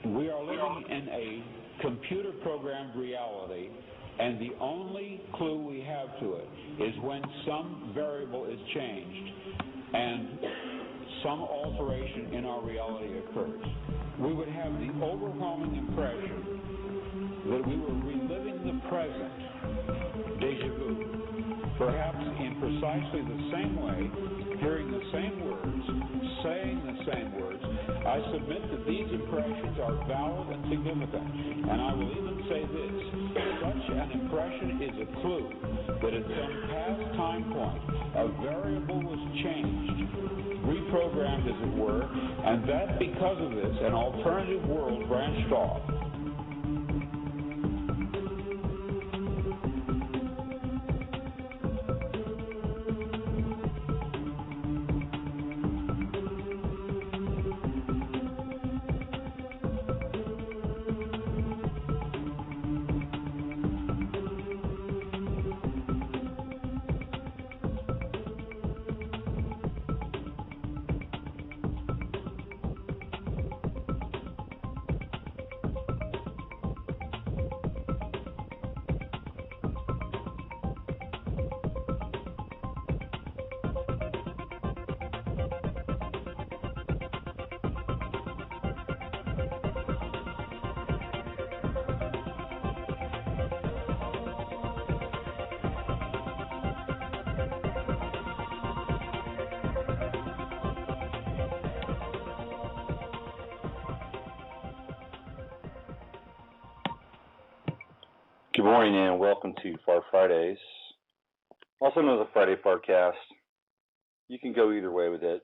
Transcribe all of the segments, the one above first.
We are living in a computer-programmed reality, and the only clue we have to it is when some variable is changed and some alteration in our reality occurs. We would have the overwhelming impression that we were reliving the present, déjà vu, perhaps in precisely the same way, hearing the same words, saying the same words. I submit that these impressions are valid and significant, and I will even say this: such an impression is a clue that at some past time point, a variable was changed, reprogrammed as it were, and that because of this, an alternative world branched off. Good morning and welcome to Far Fridays, also known as the Friday Farcast. You can go either way with it.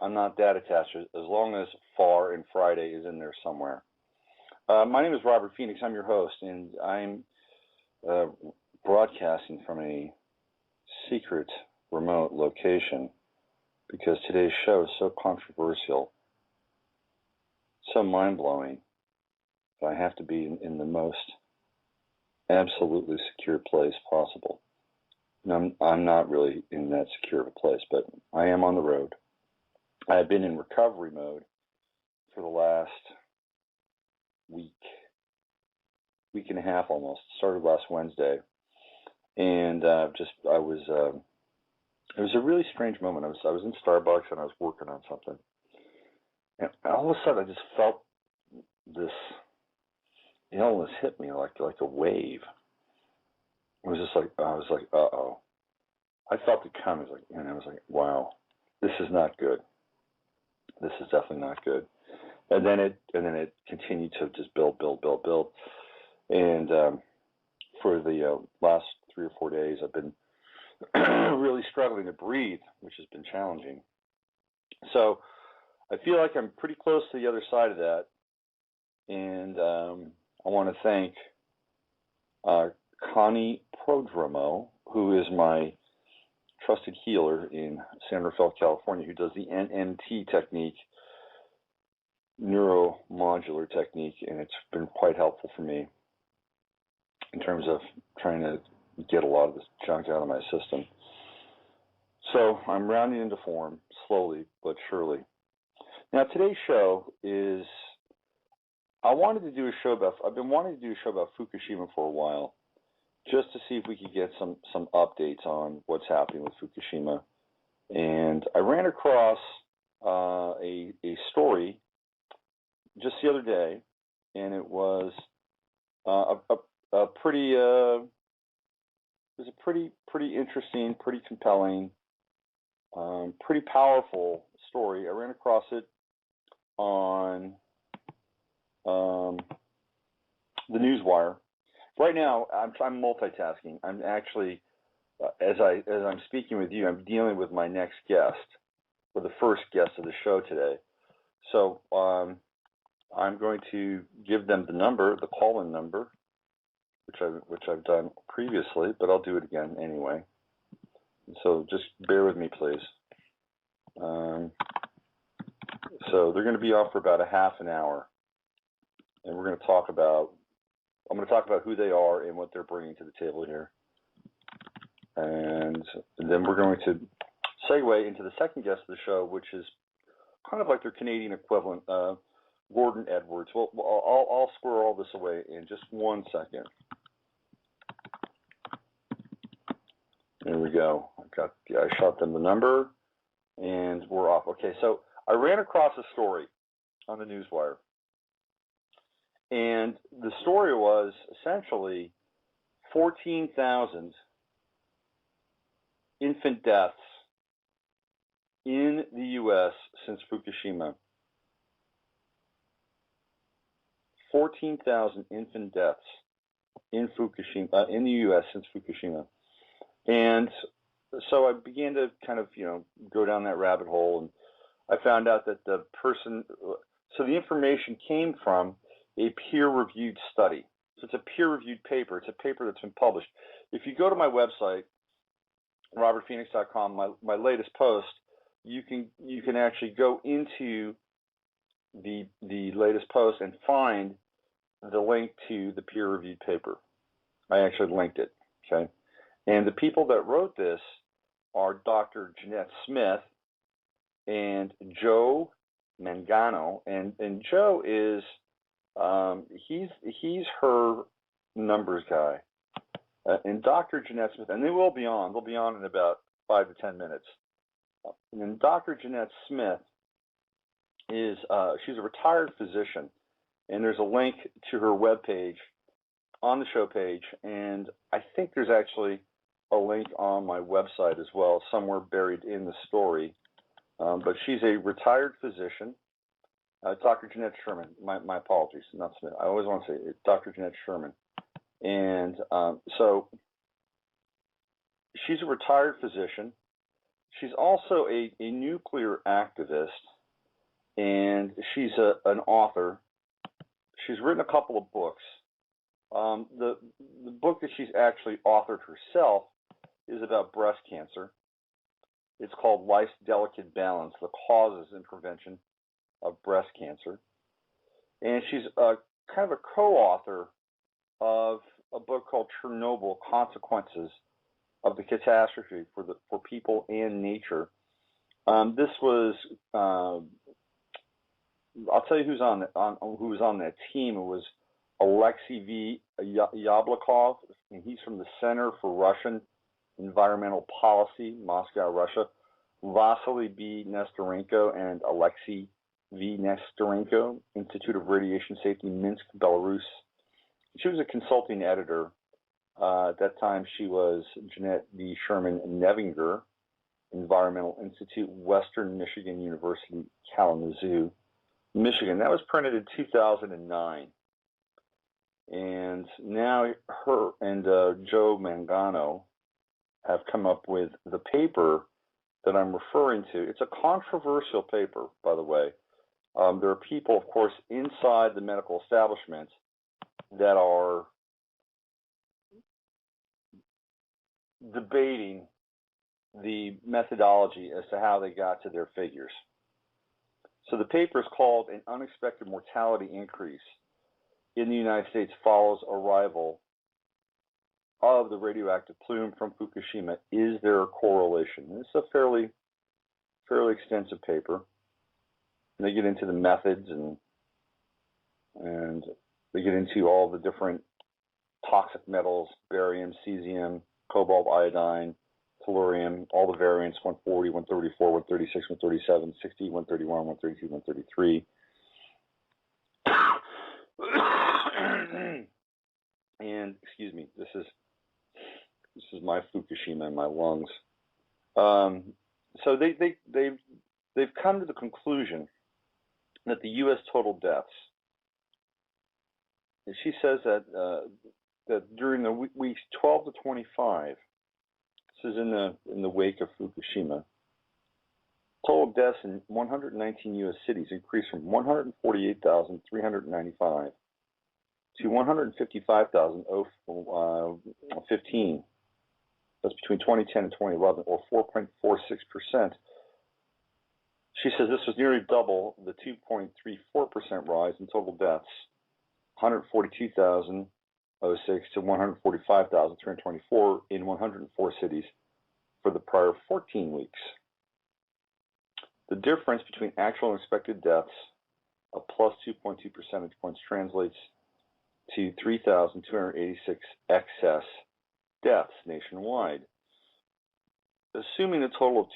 I'm not that attached, as long as Far and Friday is in there somewhere. My name is Robert Phoenix. I'm your host, and I'm broadcasting from a secret remote location because today's show is so controversial, so mind-blowing, that I have to be in the most absolutely secure place possible. And I'm not really in that secure of a place, but I am on the road. I have been in recovery mode for the last week and a half almost. It started last Wednesday, and it was a really strange moment. I was in Starbucks and I was working on something, and all of a sudden I just felt this illness hit me like a wave. It was just like, I was like, uh-oh. I felt it coming, and I was like, wow, this is not good. This is definitely not good. And then it continued to just build. And for the last 3 or 4 days, I've been really struggling to breathe, which has been challenging. So I feel like I'm pretty close to the other side of that. And I want to thank Connie Prodromo, who is my trusted healer in San Rafael, California, who does the NMT technique, neuromodular technique, and it's been quite helpful for me in terms of trying to get a lot of this junk out of my system. So I'm rounding into form, slowly but surely. Now, today's show is, I've been wanting to do a show about Fukushima for a while, just to see if we could get some updates on what's happening with Fukushima. And I ran across a story just the other day, and it was a pretty interesting, pretty compelling, pretty powerful story. I ran across it on the Newswire. Right now, I'm multitasking. I'm actually, as I'm speaking with you, I'm dealing with my next guest, or the first guest of the show today. So I'm going to give them the number, the call-in number, which I've done previously, but I'll do it again anyway. So just bear with me, please. So they're going to be off for about a half an hour, and I'm going to talk about who they are and what they're bringing to the table here. And then we're going to segue into the second guest of the show, which is kind of like their Canadian equivalent, Gordon Edwards. Well, I'll square all this away in just 1 second. There we go. I shot them the number, and we're off. Okay, so I ran across a story on the Newswire, and the story was essentially 14,000 infant deaths in the U.S. since Fukushima. 14,000 infant deaths in Fukushima, in the U.S. since Fukushima. And so I began to kind of, go down that rabbit hole, and I found out that the the information came from a peer-reviewed study. So it's a peer-reviewed paper. It's a paper that's been published. If you go to my website, robertphoenix.com, my latest post, you can actually go into the latest post and find the link to the peer-reviewed paper. I actually linked it, okay? And the people that wrote this are Dr. Janette Smith and Joe Mangano. And Joe is, he's her numbers guy. And Dr. Janette Smith, and they'll be on in about 5 to 10 minutes. And then Dr. Janette Smith is, she's a retired physician. And there's a link to her webpage on the show page, and I think there's actually a link on my website as well, somewhere buried in the story. But she's a retired physician, Dr. Janette Sherman. My apologies, not Smith. I always want to say it, Dr. Janette Sherman. And so she's a retired physician. She's also a nuclear activist, and she's an author. She's written a couple of books. The book that she's actually authored herself is about breast cancer. It's called Life's Delicate Balance, The Causes and Prevention of Breast Cancer. And she's kind of a co-author of a book called Chernobyl, Consequences of the Catastrophe for People and Nature. This was... I'll tell you who was on that team. It was Alexei V. Yablokov, and he's from the Center for Russian Environmental Policy, Moscow, Russia. Vasily B. Nestorenko and Alexei V. Nestorenko, Institute of Radiation Safety, Minsk, Belarus. She was a consulting editor. At that time, she was Janette D. Sherman Nevinger, Environmental Institute, Western Michigan University, Kalamazoo, Michigan. That was printed in 2009. And now her and Joe Mangano have come up with the paper that I'm referring to. It's a controversial paper, by the way. There are people, of course, inside the medical establishment that are debating the methodology as to how they got to their figures. So the paper is called An Unexpected Mortality Increase in the United States Follows Arrival of the Radioactive Plume from Fukushima. Is there a correlation? And it's a fairly extensive paper. And they get into the methods and they get into all the different toxic metals, barium, cesium, cobalt, iodine, tellurium, all the variants, 140, 134, 136, 137, 60, 131, 132, 133. And excuse me, this is my Fukushima in my lungs. So they've come to the conclusion that the U.S. total deaths. And she says that during the weeks 12 to 25. This is in the wake of Fukushima. Total deaths in 119 U.S. cities increased from 148,395 to 155,015. That's between 2010 and 2011, or 4.46%. She says this was nearly double the 2.34% rise in total deaths, 142,006 to 145,324 in 104 cities for the prior 14 weeks. The difference between actual and expected deaths of plus 2.2 percentage points translates to 3,286 excess deaths nationwide. Assuming a total of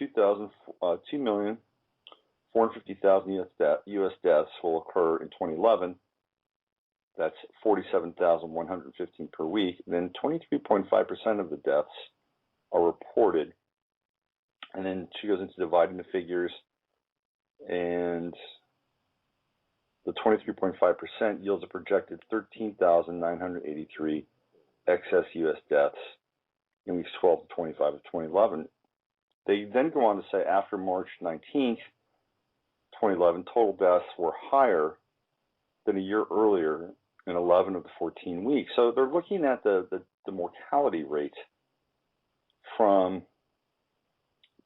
2,450,000 U.S. deaths will occur in 2011, that's 47,115 per week, then 23.5% of the deaths are reported. And then she goes into dividing the figures, and the 23.5% yields a projected 13,983 excess U.S. deaths in weeks 12 to 25 of 2011. They then go on to say after March 19th, 2011, total deaths were higher than a year earlier in 11 of the 14 weeks. So they're looking at the mortality rate from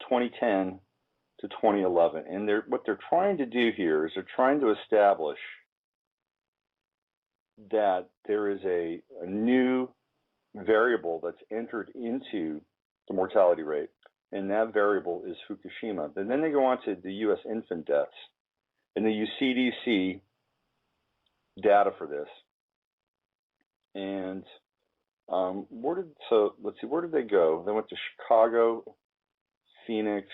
2010 to 2011. And what they're trying to do here is they're trying to establish that there is a new variable that's entered into the mortality rate, and that variable is Fukushima. And then they go on to the U.S. infant deaths, and they use CDC data for this. And let's see, where did they go? They went to Chicago, Phoenix.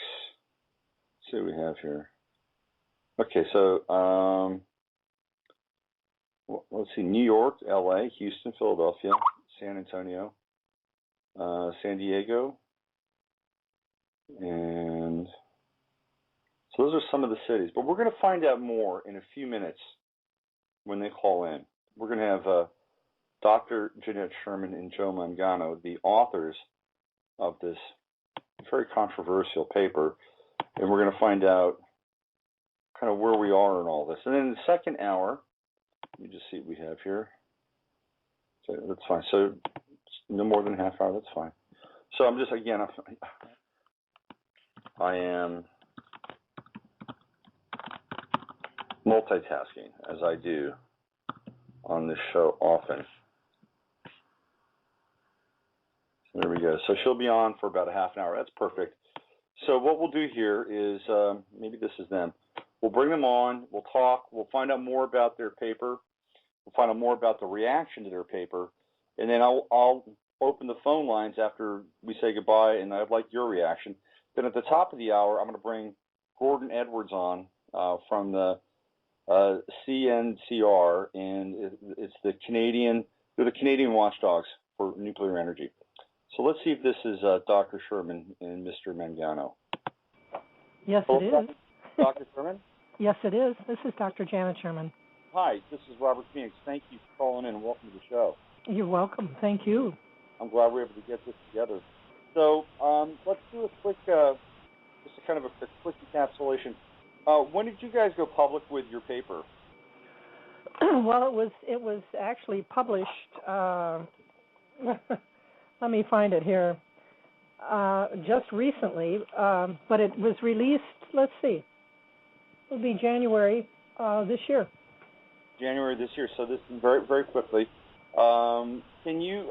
Let's see what we have here. Okay, so let's see, New York, LA, Houston, Philadelphia, San Antonio, San Diego, and so those are some of the cities. But we're going to find out more in a few minutes when they call in. We're going to have Dr. Janette Sherman and Joe Mangano, the authors of this very controversial paper, and we're going to find out kind of where we are in all this. And then in the second hour, let me just see what we have here. So that's fine. So no more than a half hour, that's fine. So I'm just, again, I am multitasking, as I do on this show often. So there we go. So she'll be on for about a half an hour. That's perfect. So what we'll do here is, maybe this is them. We'll bring them on. We'll talk. We'll find out more about their paper. We'll find out more about the reaction to their paper. And then I'll open the phone lines after we say goodbye, and I'd like your reaction. Then at the top of the hour, I'm going to bring Gordon Edwards on from the CNCR, and it's the Canadian watchdogs for nuclear energy. So let's see if this is Dr. Sherman and Mr. Mangano. Yes, it is. Dr. Sherman? Yes, it is. This is Dr. Janette Sherman. Hi, this is Robert Phoenix. Thank you for calling in and welcome to the show. You're welcome. Thank you. I'm glad we're able to get this together. So let's do a quick, just a kind of a quick encapsulation. When did you guys go public with your paper? Well, it was actually published. Let me find it here. Just recently, but it was released. Let's see. It'll be January this year. January this year. So this is very, very quickly. Can you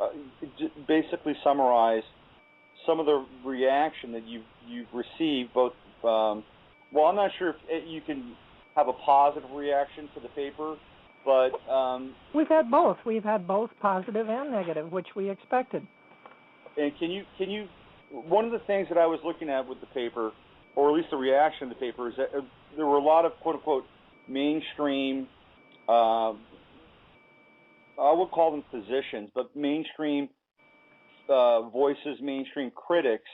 basically summarize some of the reaction that you've received? Both. Well, I'm not sure if you can have a positive reaction to the paper, but we've had both. We've had both positive and negative, which we expected. And can you? One of the things that I was looking at with the paper, or at least the reaction to the paper, is that there were a lot of quote unquote mainstream. I would call them physicians, but mainstream voices, mainstream critics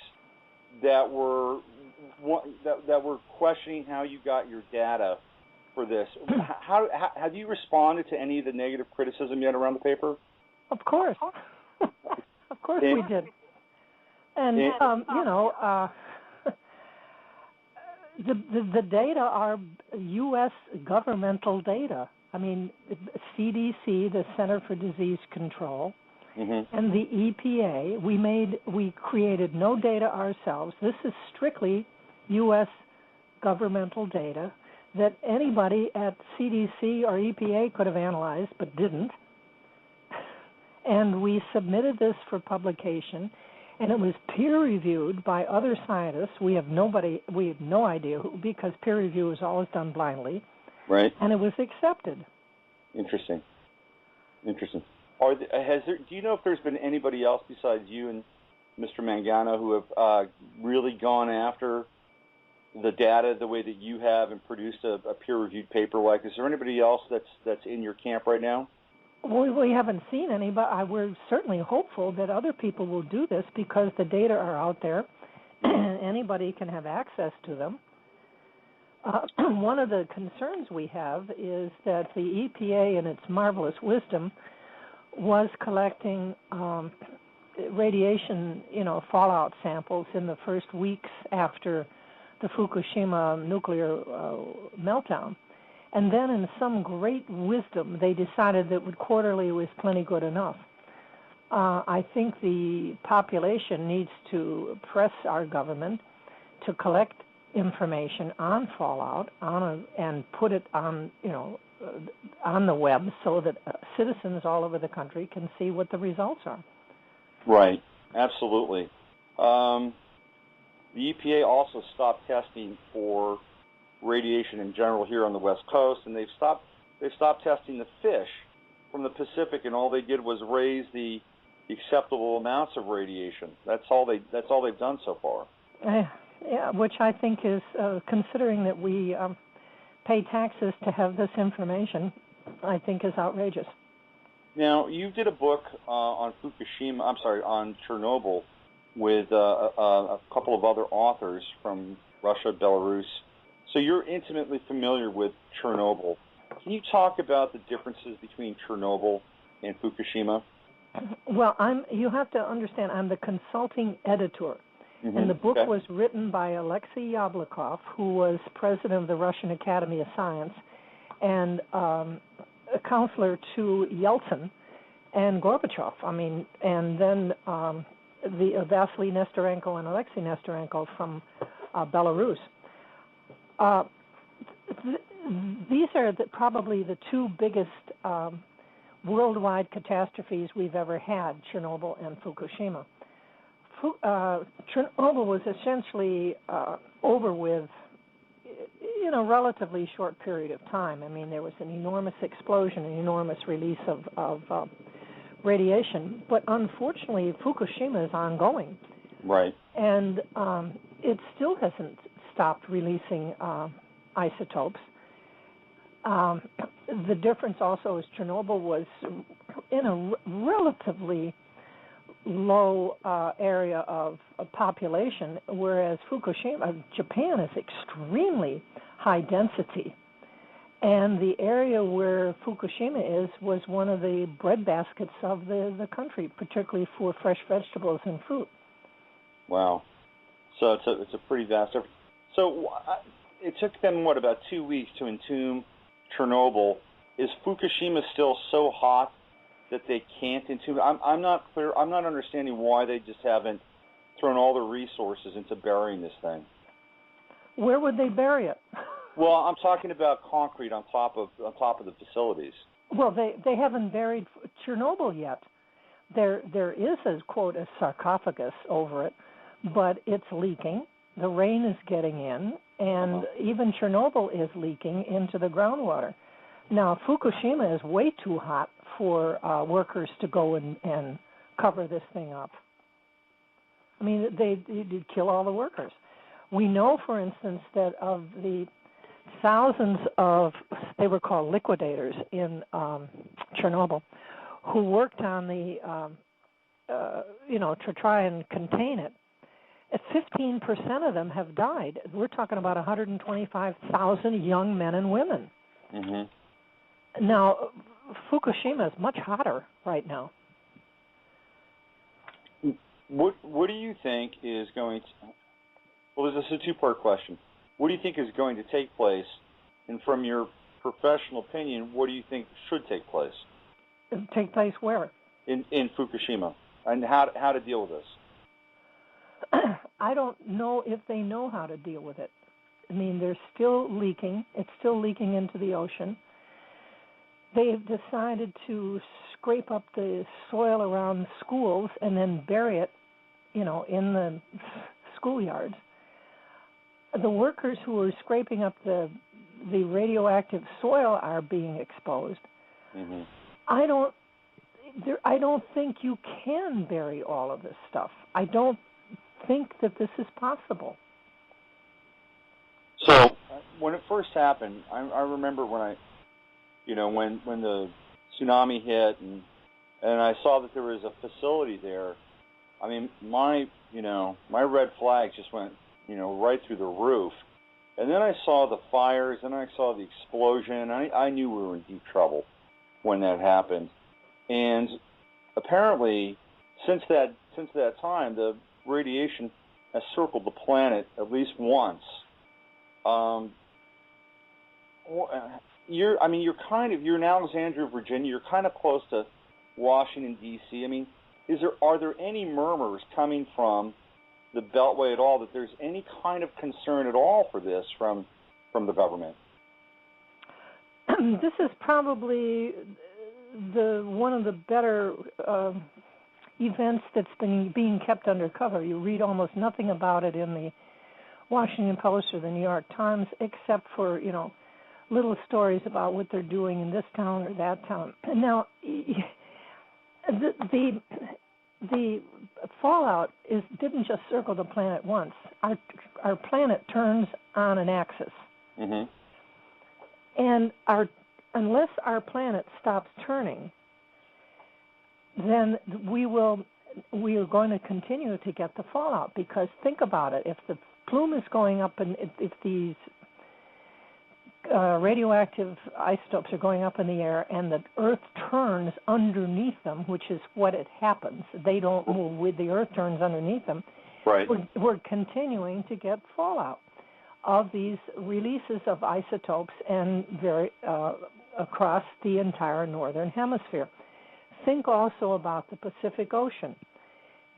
that were questioning how you got your data for this. How have you responded to any of the negative criticism yet around the paper? Of course, of course we did. And the data are U.S. governmental data. I mean, CDC, the Center for Disease Control, and the EPA. We created no data ourselves. This is strictly U.S. governmental data that anybody at CDC or EPA could have analyzed but didn't. And we submitted this for publication, and it was peer-reviewed by other scientists. We have no idea who, because peer review is always done blindly. Right. And it was accepted. Interesting. Do you know if there's been anybody else besides you and Mr. Mangano who have really gone after the data the way that you have and produced a peer-reviewed paper like? Is there anybody else that's in your camp right now? We haven't seen any, but we're certainly hopeful that other people will do this because the data are out there and anybody can have access to them. One of the concerns we have is that the EPA, in its marvelous wisdom, was collecting radiation, fallout samples in the first weeks after the Fukushima nuclear meltdown. And then in some great wisdom, they decided that quarterly was plenty good enough. I think the population needs to press our government to collect information on fallout and put it on, on the web so that citizens all over the country can see what the results are. Right, absolutely. The EPA also stopped testing for radiation in general here on the West Coast, and they've stopped testing the fish from the Pacific, and all they did was raise the acceptable amounts of radiation. That's all they've done so far. Yeah, which I think is, considering that we pay taxes to have this information, I think is outrageous. Now, you did a book on Chernobyl with a couple of other authors from Russia, Belarus. So you're intimately familiar with Chernobyl. Can you talk about the differences between Chernobyl and Fukushima? Well, you have to understand, I'm the consulting editor. Mm-hmm. And the book was written by Alexei Yablokov, who was president of the Russian Academy of Science and a counselor to Yeltsin and Gorbachev. And then the Vasily Nestorenko and Alexei Nestorenko from Belarus. These are probably the two biggest worldwide catastrophes we've ever had, Chernobyl and Fukushima. Chernobyl was essentially over with in a relatively short period of time. There was an enormous explosion, an enormous release of radiation. But unfortunately, Fukushima is ongoing. Right. And it still hasn't stopped releasing isotopes. The difference also is Chernobyl was in a relatively low area of population, whereas Japan is extremely high density. And the area where Fukushima is was one of the breadbaskets of the country, particularly for fresh vegetables and fruit. Wow. So it's a pretty vast area. So it took them, about 2 weeks to entomb Chernobyl. Is Fukushima still so hot that they can't entomb? I'm not clear. I'm not understanding why they just haven't thrown all the resources into burying this thing. Where would they bury it? Well, I'm talking about concrete on top of the facilities. Well, they haven't buried Chernobyl yet. There is quote a sarcophagus over it, but it's leaking. The rain is getting in, and even Chernobyl is leaking into the groundwater. Now, Fukushima is way too hot for workers to go and cover this thing up. They'd kill all the workers. We know, for instance, that of the thousands of, they were called liquidators in Chernobyl, who worked on to try and contain it, 15% of them have died. We're talking about 125,000 young men and women. Mm-hmm. Now, Fukushima is much hotter right now. What do you think is going to... Well, this is a two-part question. What do you think is going to take place? And from your professional opinion, what do you think should take place? Take place where? In Fukushima. And how to deal with this? I don't know if they know how to deal with it. They're still leaking. It's still leaking into the ocean. They've decided to scrape up the soil around schools and then bury it, in the schoolyards. The workers who are scraping up the the radioactive soil are being exposed. Mm-hmm. I don't think you can bury all of this stuff. I don't think that this is possible. So when it first happened, I remember when when the tsunami hit and I saw that there was a facility there. I mean, my red flags just went, right through the roof. And then I saw the fires, and I saw the explosion. I knew we were in deep trouble when that happened. And apparently, since that time, the radiation has circled the planet at least once. You're in Alexandria, Virginia. You're kind of close to Washington, D.C. I mean, are there any murmurs coming from the Beltway at all that there's any kind of concern at all for this from the government? This is probably one of the better events that's been being kept under cover. You read almost nothing about it in the Washington Post or the New York Times, except for little stories about what they're doing in this town or that town. Now, the fallout didn't just circle the planet once. Our planet turns on an axis, mm-hmm. and unless our planet stops turning, then we are going to continue to get the fallout. Because think about it: if the plume is going up, and if these radioactive isotopes are going up in the air, and the Earth turns underneath them, which is what it happens. They don't move with the Earth turns underneath them. Right. We're continuing to get fallout of these releases of isotopes and across the entire northern hemisphere. Think also about the Pacific Ocean.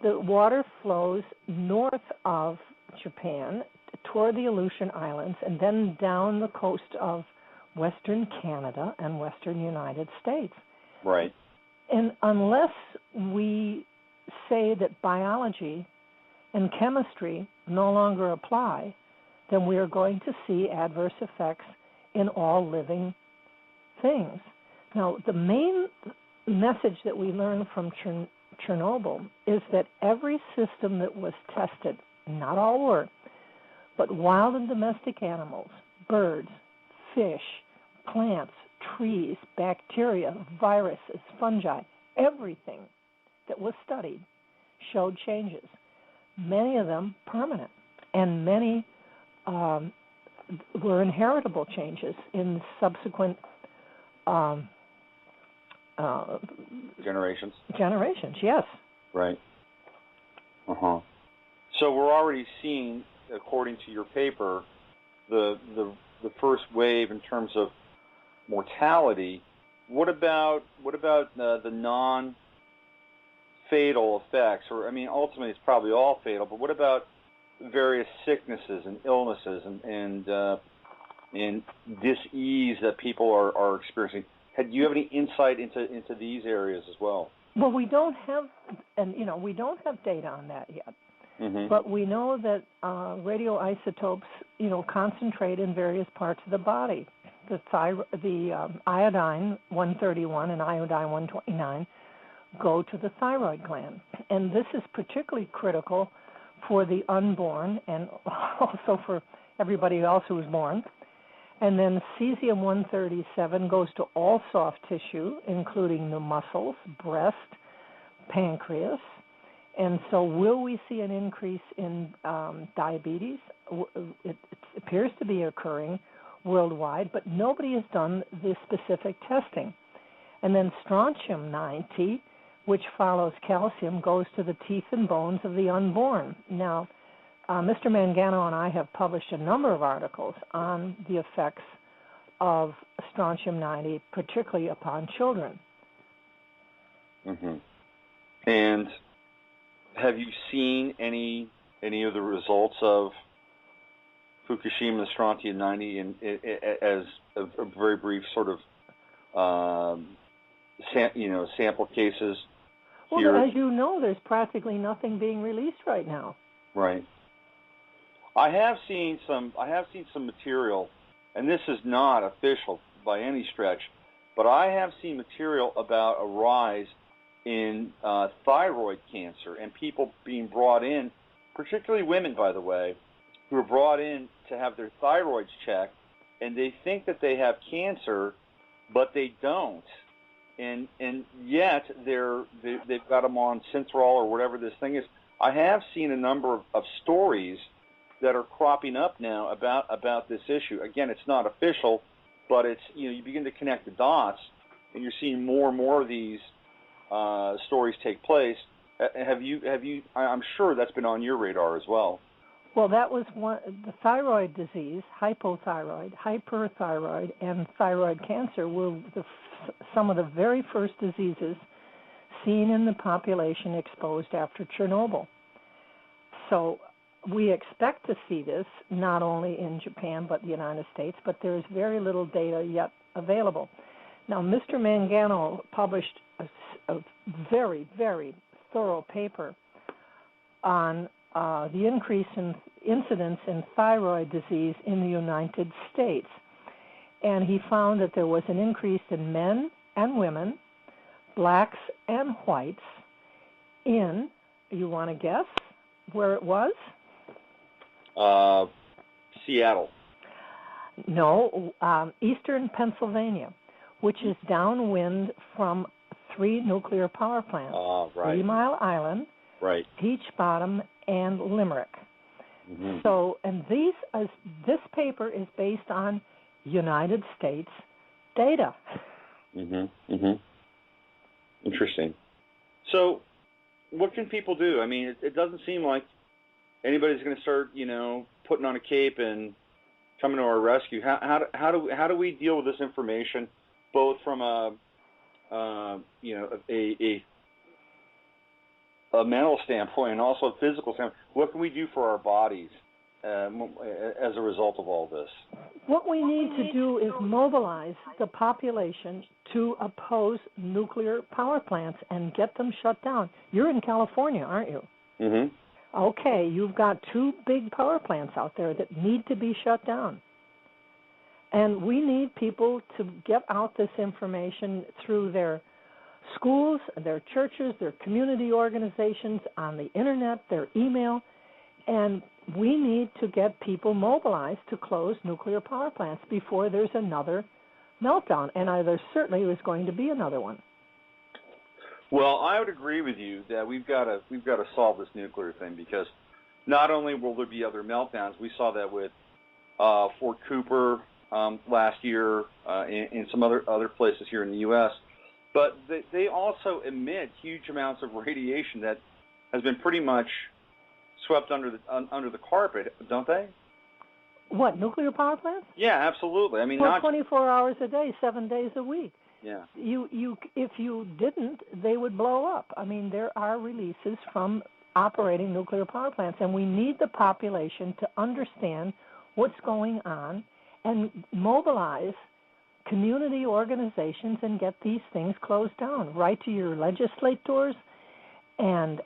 The water flows north of Japan toward the Aleutian Islands and then down the coast of western Canada and western United States. Right. And unless we say that biology and chemistry no longer apply, then we are going to see adverse effects in all living things. Now, the main message that we learned from Chernobyl is that every system that was tested, not all were, but wild and domestic animals, birds, fish, plants, trees, bacteria, viruses, fungi, everything that was studied showed changes, many of them permanent, and many were inheritable changes in subsequent generations. Generations, yes. Right. Uh-huh. So we're already seeing, according to your paper, the first wave in terms of mortality. What about the non-fatal effects? Or, I mean, ultimately it's probably all fatal, but what about various sicknesses and illnesses and dis-ease that people are experiencing? Do you have any insight into these areas as well? Well, we don't have data on that yet. Mm-hmm. But we know that radioisotopes, concentrate in various parts of the body. The iodine 131 and iodine 129 go to the thyroid gland, and this is particularly critical for the unborn and also for everybody else who is born. And then cesium 137 goes to all soft tissue, including the muscles, breast, pancreas. And so will we see an increase in diabetes? It appears to be occurring worldwide, but nobody has done the specific testing. And then strontium-90, which follows calcium, goes to the teeth and bones of the unborn. Now, Mr. Mangano and I have published a number of articles on the effects of strontium-90, particularly upon children. Mm-hmm. And have you seen any of the results of Fukushima, the strontium-90, as a very brief sort of sample cases? Well, here? as you know, there's practically nothing being released right now. Right. I have seen some material, and this is not official by any stretch, but I have seen material about a rise in thyroid cancer and people being brought in, particularly women, by the way, who are brought in to have their thyroids checked, and they think that they have cancer, but they don't. And yet they've got them on Synthroid or whatever this thing is. I have seen a number of stories that are cropping up now about this issue. Again, it's not official, but it's, you begin to connect the dots, and you're seeing more and more of these stories take place. Have you? I'm sure that's been on your radar as well. Well, that was the thyroid disease, hypothyroid, hyperthyroid, and thyroid cancer were some of the very first diseases seen in the population exposed after Chernobyl. So we expect to see this not only in Japan but the United States, but there is very little data yet available. Now, Mr. Mangano published a very, very thorough paper on the increase in incidence in thyroid disease in the United States. And he found that there was an increase in men and women, blacks and whites, in, you want to guess where it was? Seattle. No, eastern Pennsylvania, which is downwind from 3 nuclear power plants, right. 3 Mile Island, right. Peach Bottom, and Limerick. Mm-hmm. So, and this paper is based on United States data. Mm-hmm. Mm-hmm. Interesting. So, what can people do? I mean, it doesn't seem like anybody's going to start, putting on a cape and coming to our rescue. How do we deal with this information, both from a mental standpoint and also a physical standpoint? What can we do for our bodies as a result of all this? What we need to do is mobilize the population to oppose nuclear power plants and get them shut down. You're in California, aren't you? Mm-hmm. Okay, you've got 2 big power plants out there that need to be shut down. And we need people to get out this information through their schools, their churches, their community organizations, on the internet, their email, and we need to get people mobilized to close nuclear power plants before there's another meltdown, and there certainly is going to be another one. Well, I would agree with you that we've got to solve this nuclear thing, because not only will there be other meltdowns, we saw that with Fort Cooper last year, in some other places here in the U.S., but they also emit huge amounts of radiation that has been pretty much swept under the carpet, don't they? What, nuclear power plants? Yeah, absolutely. I mean, for not 24 hours a day, 7 days a week. Yeah. If you didn't, they would blow up. I mean, there are releases from operating nuclear power plants, and we need the population to understand what's going on and mobilize community organizations and get these things closed down. Write to your legislators and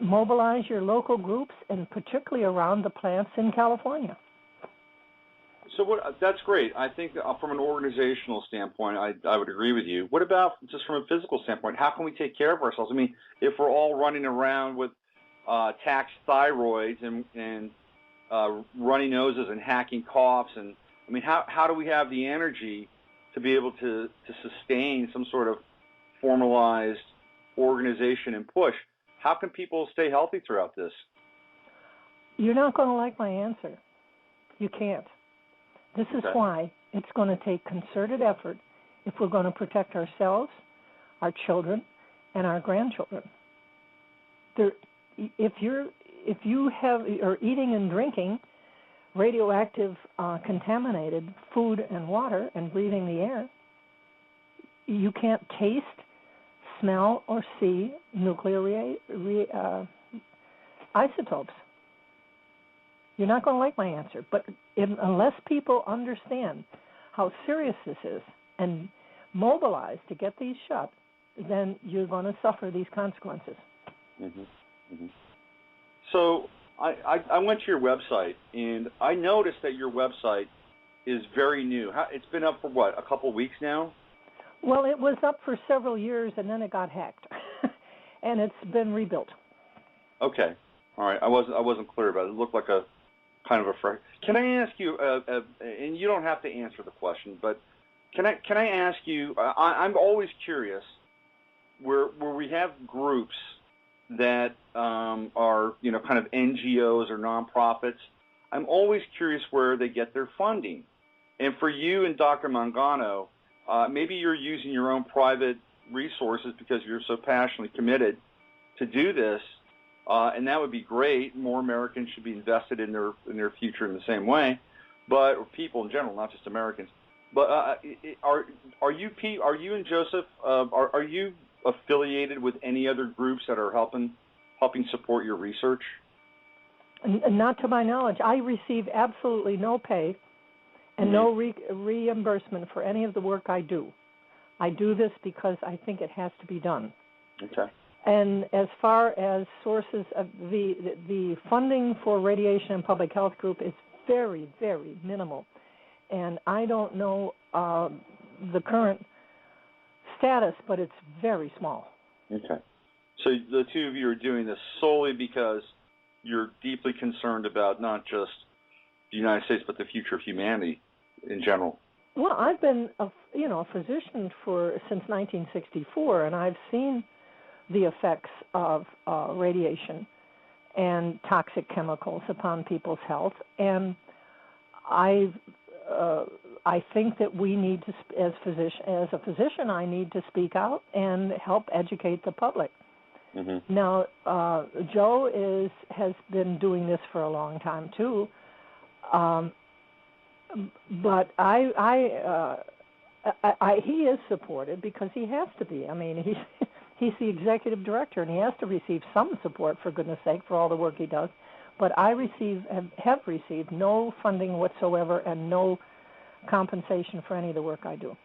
mobilize your local groups, and particularly around the plants in California. So that's great. I think from an organizational standpoint, I would agree with you. What about just from a physical standpoint? How can we take care of ourselves? I mean, if we're all running around with taxed thyroids and runny noses and hacking coughs, and I mean, how do we have the energy to be able to sustain some sort of formalized organization and push? How can people stay healthy throughout this? You're not going to like my answer. You can't. This is why it's going to take concerted effort if we're going to protect ourselves, our children, and our grandchildren. If you are eating and drinking radioactive, contaminated food and water and breathing the air, you can't taste, smell, or see nuclear isotopes. You're not going to like my answer, but unless people understand how serious this is and mobilize to get these shut, then you're going to suffer these consequences. Mm-hmm. Mm-hmm. So I went to your website, and I noticed that your website is very new. It's been up for what, a couple of weeks now? Well, it was up for several years, and then it got hacked, and it's been rebuilt. Okay, all right. I wasn't clear about it. It looked like a kind of a fresh. Can I ask you? And you don't have to answer the question, but can I ask you? I'm always curious where we have groups that are kind of NGOs or nonprofits. I'm always curious where they get their funding. And for you and Dr. Mangano, maybe you're using your own private resources because you're so passionately committed to do this, and that would be great. More Americans should be invested in their future in the same way, or people in general, not just Americans. But are you and Joseph, are you affiliated with any other groups that are helping support your research? Not to my knowledge. I receive absolutely no pay and no reimbursement for any of the work I do. I do this because I think it has to be done. Okay. And as far as sources of the funding for Radiation and Public Health Group is very, very minimal. And I don't know the current status, but it's very small. Okay. So the two of you are doing this solely because you're deeply concerned about not just the United States, but the future of humanity in general. Well, I've been a physician since 1964, and I've seen the effects of radiation and toxic chemicals upon people's health, and I think that we need to, as a physician, I need to speak out and help educate the public. Mm-hmm. Now, Joe has been doing this for a long time too, but he is supported because he has to be. I mean, he's the executive director, and he has to receive some support, for goodness sake, for all the work he does. But I have received no funding whatsoever and no compensation for any of the work I do.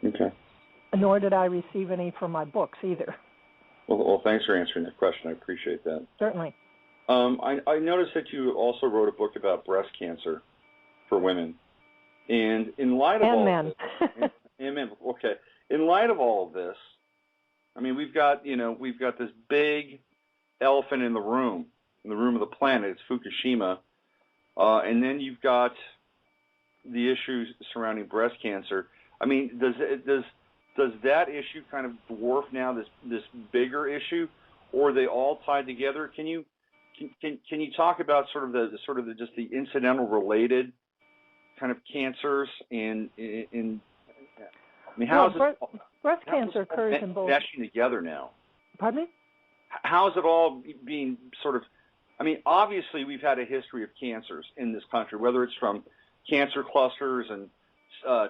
Okay. Nor did I receive any for my books either. Well, thanks for answering that question. I appreciate that. Certainly. I noticed that you also wrote a book about breast cancer for women, and in light of all men. This, and men. Okay. In light of all of this, I mean, we've got this big elephant in the room of the planet. It's Fukushima, and then you've got the issues surrounding breast cancer. I mean, does that issue kind of dwarf now this bigger issue, or are they all tied together? Can you talk about sort of the incidental related kind of cancers and I mean, how is breast cancer occurs in both meshing together now? Pardon me? How is it all being sort of? I mean, obviously we've had a history of cancers in this country, whether it's from cancer clusters and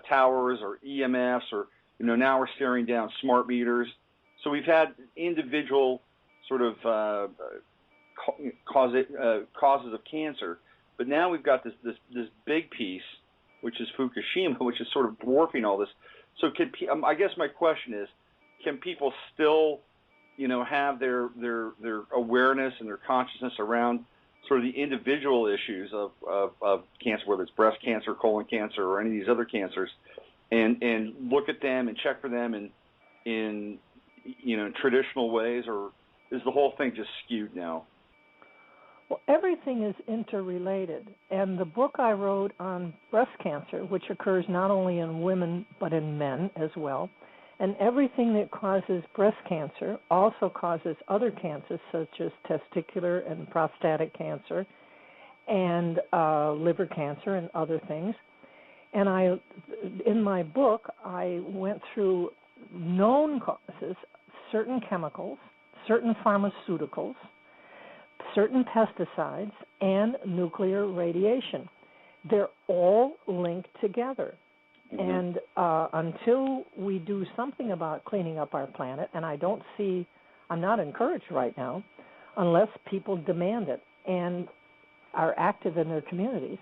towers or EMFs, or now we're staring down smart meters. So we've had individual sort of causes of cancer, but now we've got this big piece, which is Fukushima, which is sort of dwarfing all this. So I guess my question is, can people still, have their awareness and their consciousness around sort of the individual issues of cancer, whether it's breast cancer, colon cancer, or any of these other cancers, and look at them and check for them in traditional ways, or is the whole thing just skewed now? Well, everything is interrelated, and the book I wrote on breast cancer, which occurs not only in women but in men as well, and everything that causes breast cancer also causes other cancers such as testicular and prostatic cancer and liver cancer and other things. And in my book, I went through known causes, certain chemicals, certain pharmaceuticals, certain pesticides, and nuclear radiation. They're all linked together. Mm-hmm. And until we do something about cleaning up our planet, and I'm not encouraged right now, unless people demand it and are active in their communities,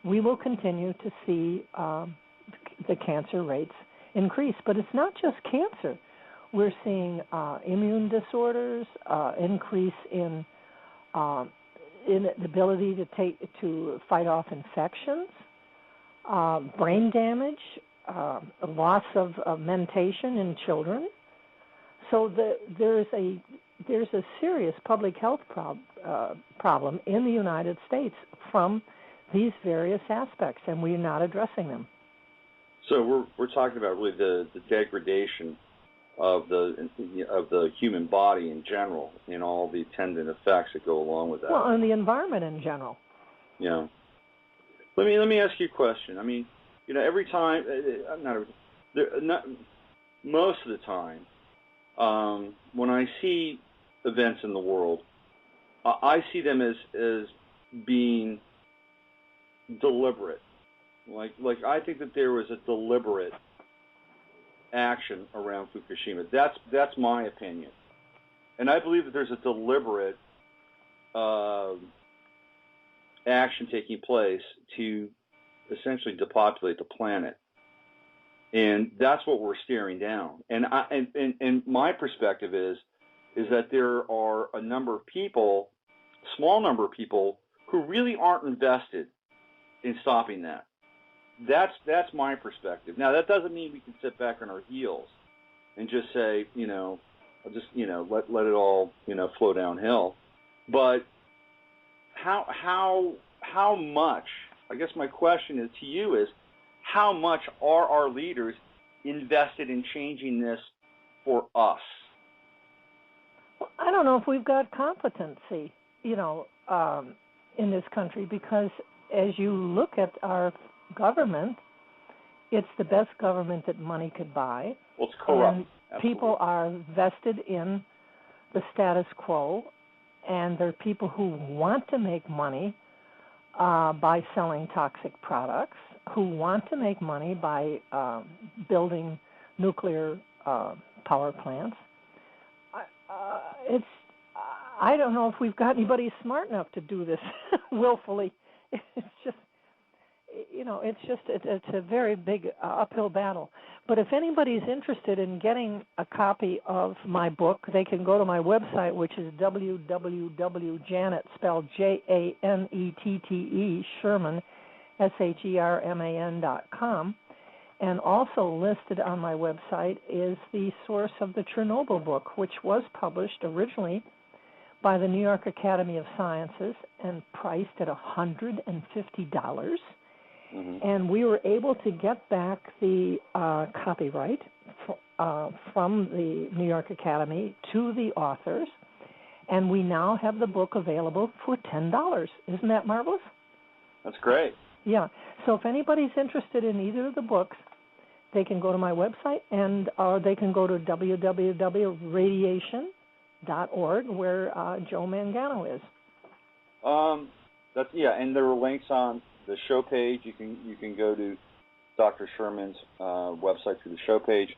we will continue to see the cancer rates increase. But it's not just cancer. We're seeing immune disorders, increase in the ability to fight off infections, brain damage, loss of mentation in children. So there's a serious public health problem in the United States from these various aspects, and we're not addressing them. So we're talking about really the degradation of the human body in general, and all the attendant effects that go along with that. Well, and the environment in general. Yeah. Let me ask you a question. I mean, every time, most of the time, when I see events in the world, I see them as being deliberate. Like I think that there was a deliberate action around Fukushima. That's my opinion, and I believe that there's a deliberate action taking place to essentially depopulate the planet, and that's what we're staring down. And my perspective is that there are a number of people, small number of people, who really aren't invested in stopping that. That's my perspective. Now, that doesn't mean we can sit back on our heels and just say, let it all, flow downhill. But how much? I guess my question to you is, how much are our leaders invested in changing this for us? Well, I don't know if we've got competency, in this country, because as you look at our government, it's the best government that money could buy. Well, it's corrupt. And Absolutely. People are vested in the status quo, and there are people who want to make money by selling toxic products, who want to make money by building nuclear power plants. I don't know if we've got anybody smart enough to do this willfully. It's a very big uphill battle. But if anybody's interested in getting a copy of my book, they can go to my website, which is www.Janette, spelled Janette, Sherman, SHERMAN.com. And also listed on my website is the source of the Chernobyl book, which was published originally by the New York Academy of Sciences and priced at $150. Mm-hmm. And we were able to get back the copyright from the New York Academy to the authors, and we now have the book available for $10. Isn't that marvelous? That's great. Yeah. So if anybody's interested in either of the books, they can go to my website, and they can go to www.radiation.org, where Joe Mangano is. And there are links on the show page. You can go to Dr. Sherman's website through the show page,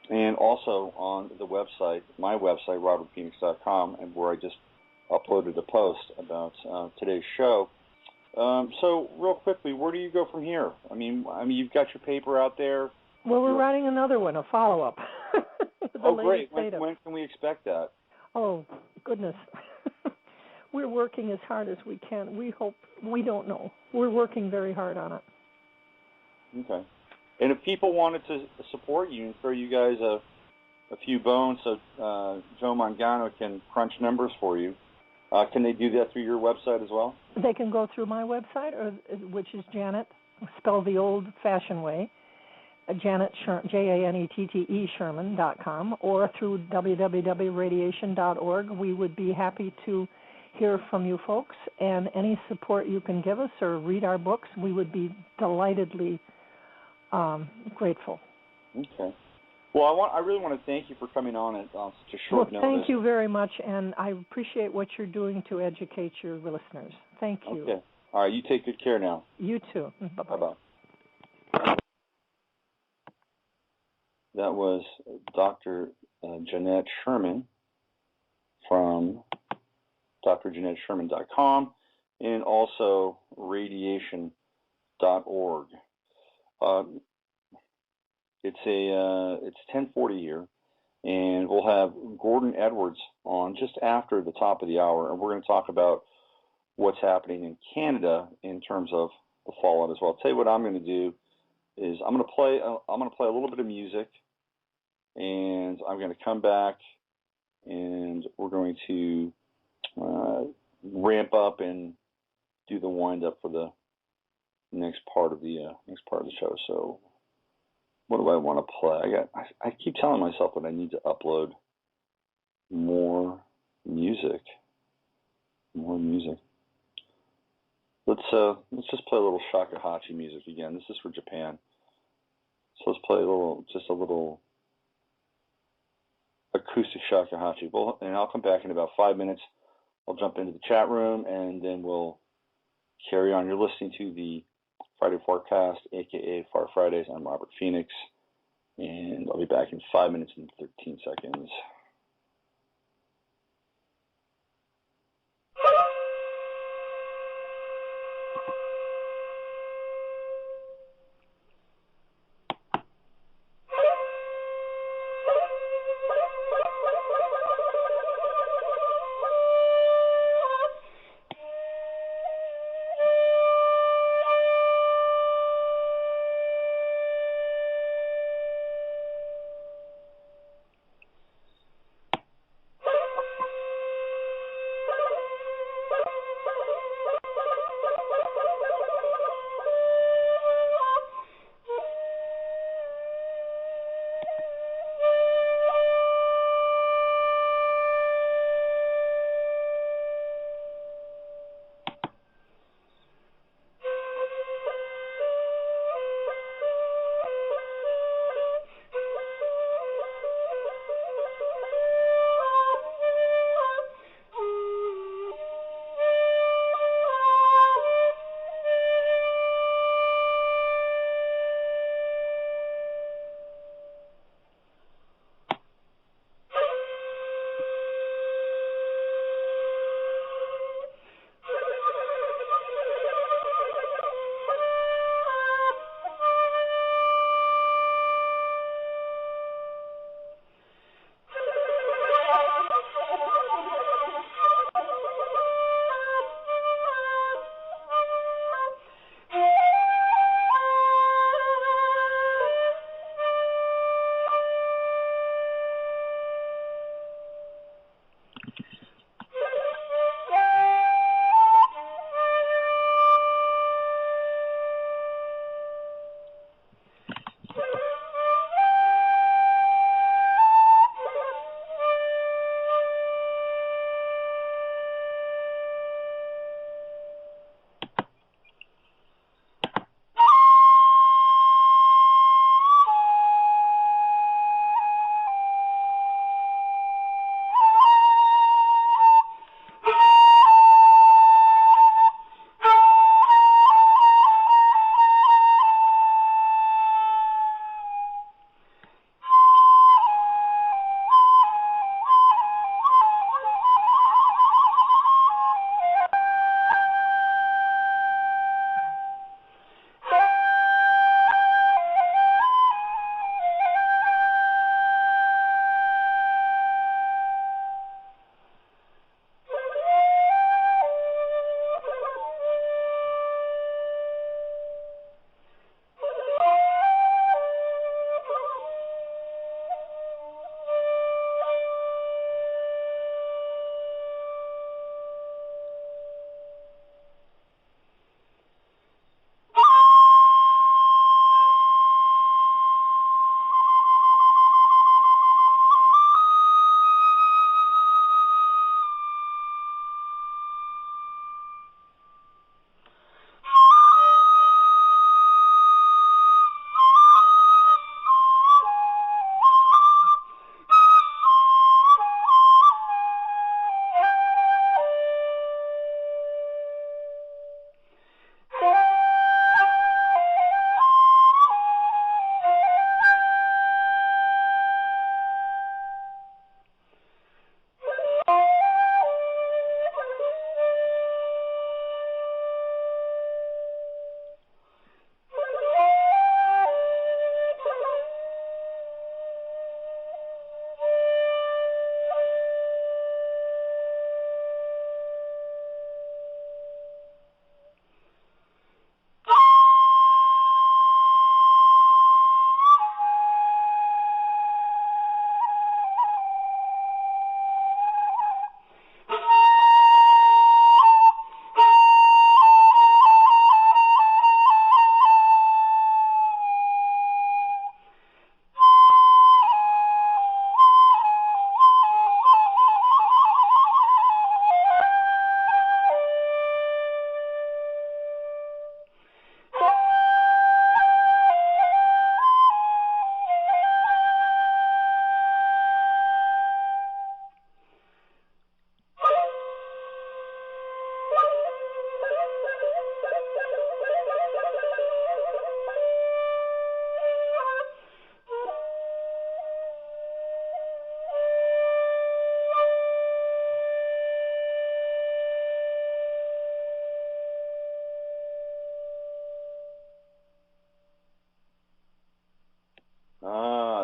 and also on the website, my website, robertphoenix.com, and where I just uploaded a post about today's show. So real quickly, where do you go from here? I mean, you've got your paper out there. Well, we're writing another one, a follow-up. Oh, great. When can we expect that? Oh, goodness. We're working as hard as we can. We don't know. We're working very hard on it. Okay. And if people wanted to support you and throw you guys a few bones so Joe Mangano can crunch numbers for you, can they do that through your website as well? They can go through my website, which is Janette, spelled the old-fashioned way, Janette, Janette, Sherman.com, or through www.radiation.org. We would be happy to hear from you folks, and any support you can give us or read our books, we would be delightedly grateful. Okay. Well, I really want to thank you for coming on at such a short notice. Thank you very much, and I appreciate what you're doing to educate your listeners. Thank you. Okay. All right, you take good care now. You too. Bye-bye. Bye-bye. That was Dr. Janette Sherman from drjanettsherman.com and also radiation.org. It's 10:40 here, and we'll have Gordon Edwards on just after the top of the hour, and we're going to talk about what's happening in Canada in terms of the fallout as well. I'll tell you what I'm going to do is I'm going to play a little bit of music, and I'm going to come back, and we're going to ramp up and do the wind up for the next part of the show. So, what do I want to play? I keep telling myself that I need to upload more music. Let's just play a little shakuhachi music again. This is for Japan. So let's play a little acoustic shakuhachi. Well, and I'll come back in about 5 minutes. I'll jump into the chat room, and then we'll carry on. You're listening to the Friday Forecast, aka Far Fridays. I'm Robert Phoenix, and I'll be back in 5 minutes and 13 seconds.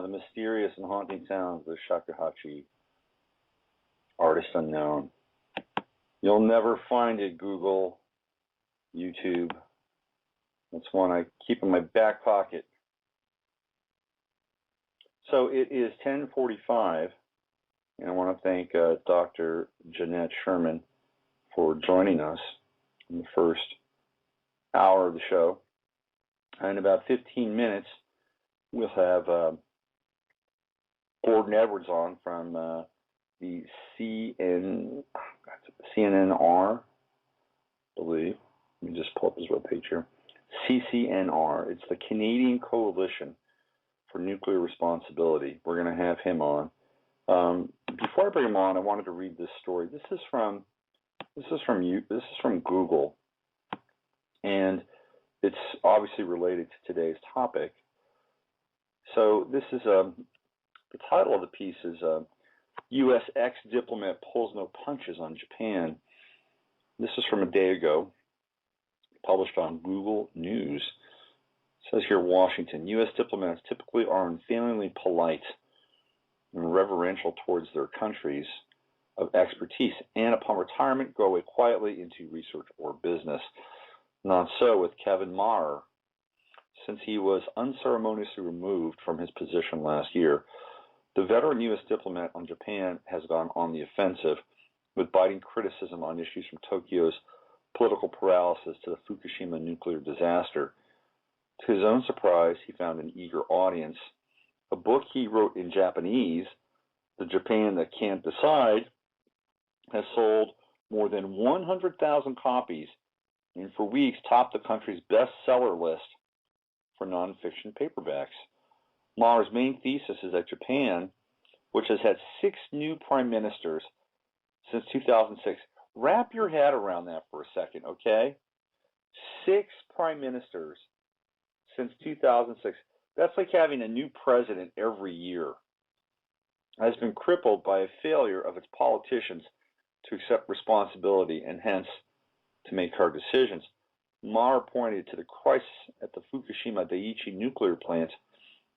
The Mysterious and Haunting Sounds of the Shakuhachi, Artist Unknown. You'll never find it, Google, YouTube. That's one I keep in my back pocket. So it is 10:45, and I want to thank Dr. Janette Sherman for joining us in the first hour of the show. And in about 15 minutes, we'll have Gordon Edwards on from the CNNR, I believe. Let me just pull up his webpage here. CCNR. It's the Canadian Coalition for Nuclear Responsibility. We're going to have him on. Before I bring him on, I wanted to read this story. This is from Google, and it's obviously related to today's topic. So this is the title of the piece is U.S. ex-diplomat pulls no punches on Japan. This is from a day ago, published on Google News. It says here, Washington, U.S. diplomats typically are unfailingly polite and reverential towards their countries of expertise, and upon retirement go away quietly into research or business. Not so with Kevin Maher. Since he was unceremoniously removed from his position last year, the veteran U.S. diplomat on Japan has gone on the offensive, with biting criticism on issues from Tokyo's political paralysis to the Fukushima nuclear disaster. To his own surprise, he found an eager audience. A book he wrote in Japanese, The Japan That Can't Decide, has sold more than 100,000 copies and for weeks topped the country's bestseller list for nonfiction paperbacks. Maher's main thesis is that Japan, which has had 6 new prime ministers since 2006, wrap your head around that for a second, okay? 6 prime ministers since 2006. That's like having a new president every year. Has been crippled by a failure of its politicians to accept responsibility and hence to make hard decisions. Maher pointed to the crisis at the Fukushima Daiichi nuclear plant,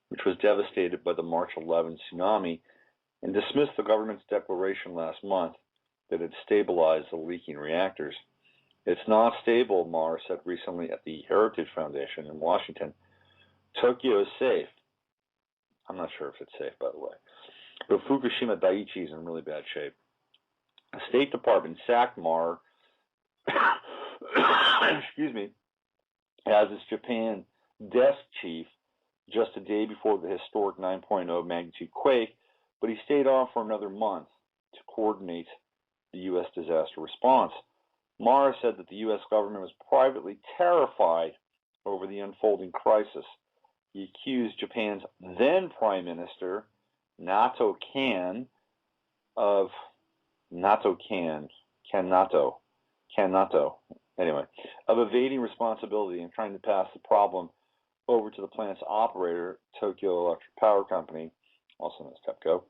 which was devastated by the March 11 tsunami, and dismissed the government's declaration last month that it stabilized the leaking reactors. It's not stable, Maher said recently at the Heritage Foundation in Washington. Tokyo is safe. I'm not sure if it's safe, by the way. But Fukushima Daiichi is in really bad shape. The State Department sacked Maher, excuse me, as its Japan desk chief just a day before the historic 9.0 magnitude quake, but he stayed on for another month to coordinate the U.S. disaster response. Maher said that the U.S. government was privately terrified over the unfolding crisis. He accused Japan's then Prime Minister, Nato Kan, of evading responsibility and trying to pass the problem over to the plant's operator, Tokyo Electric Power Company, also known as Tepco.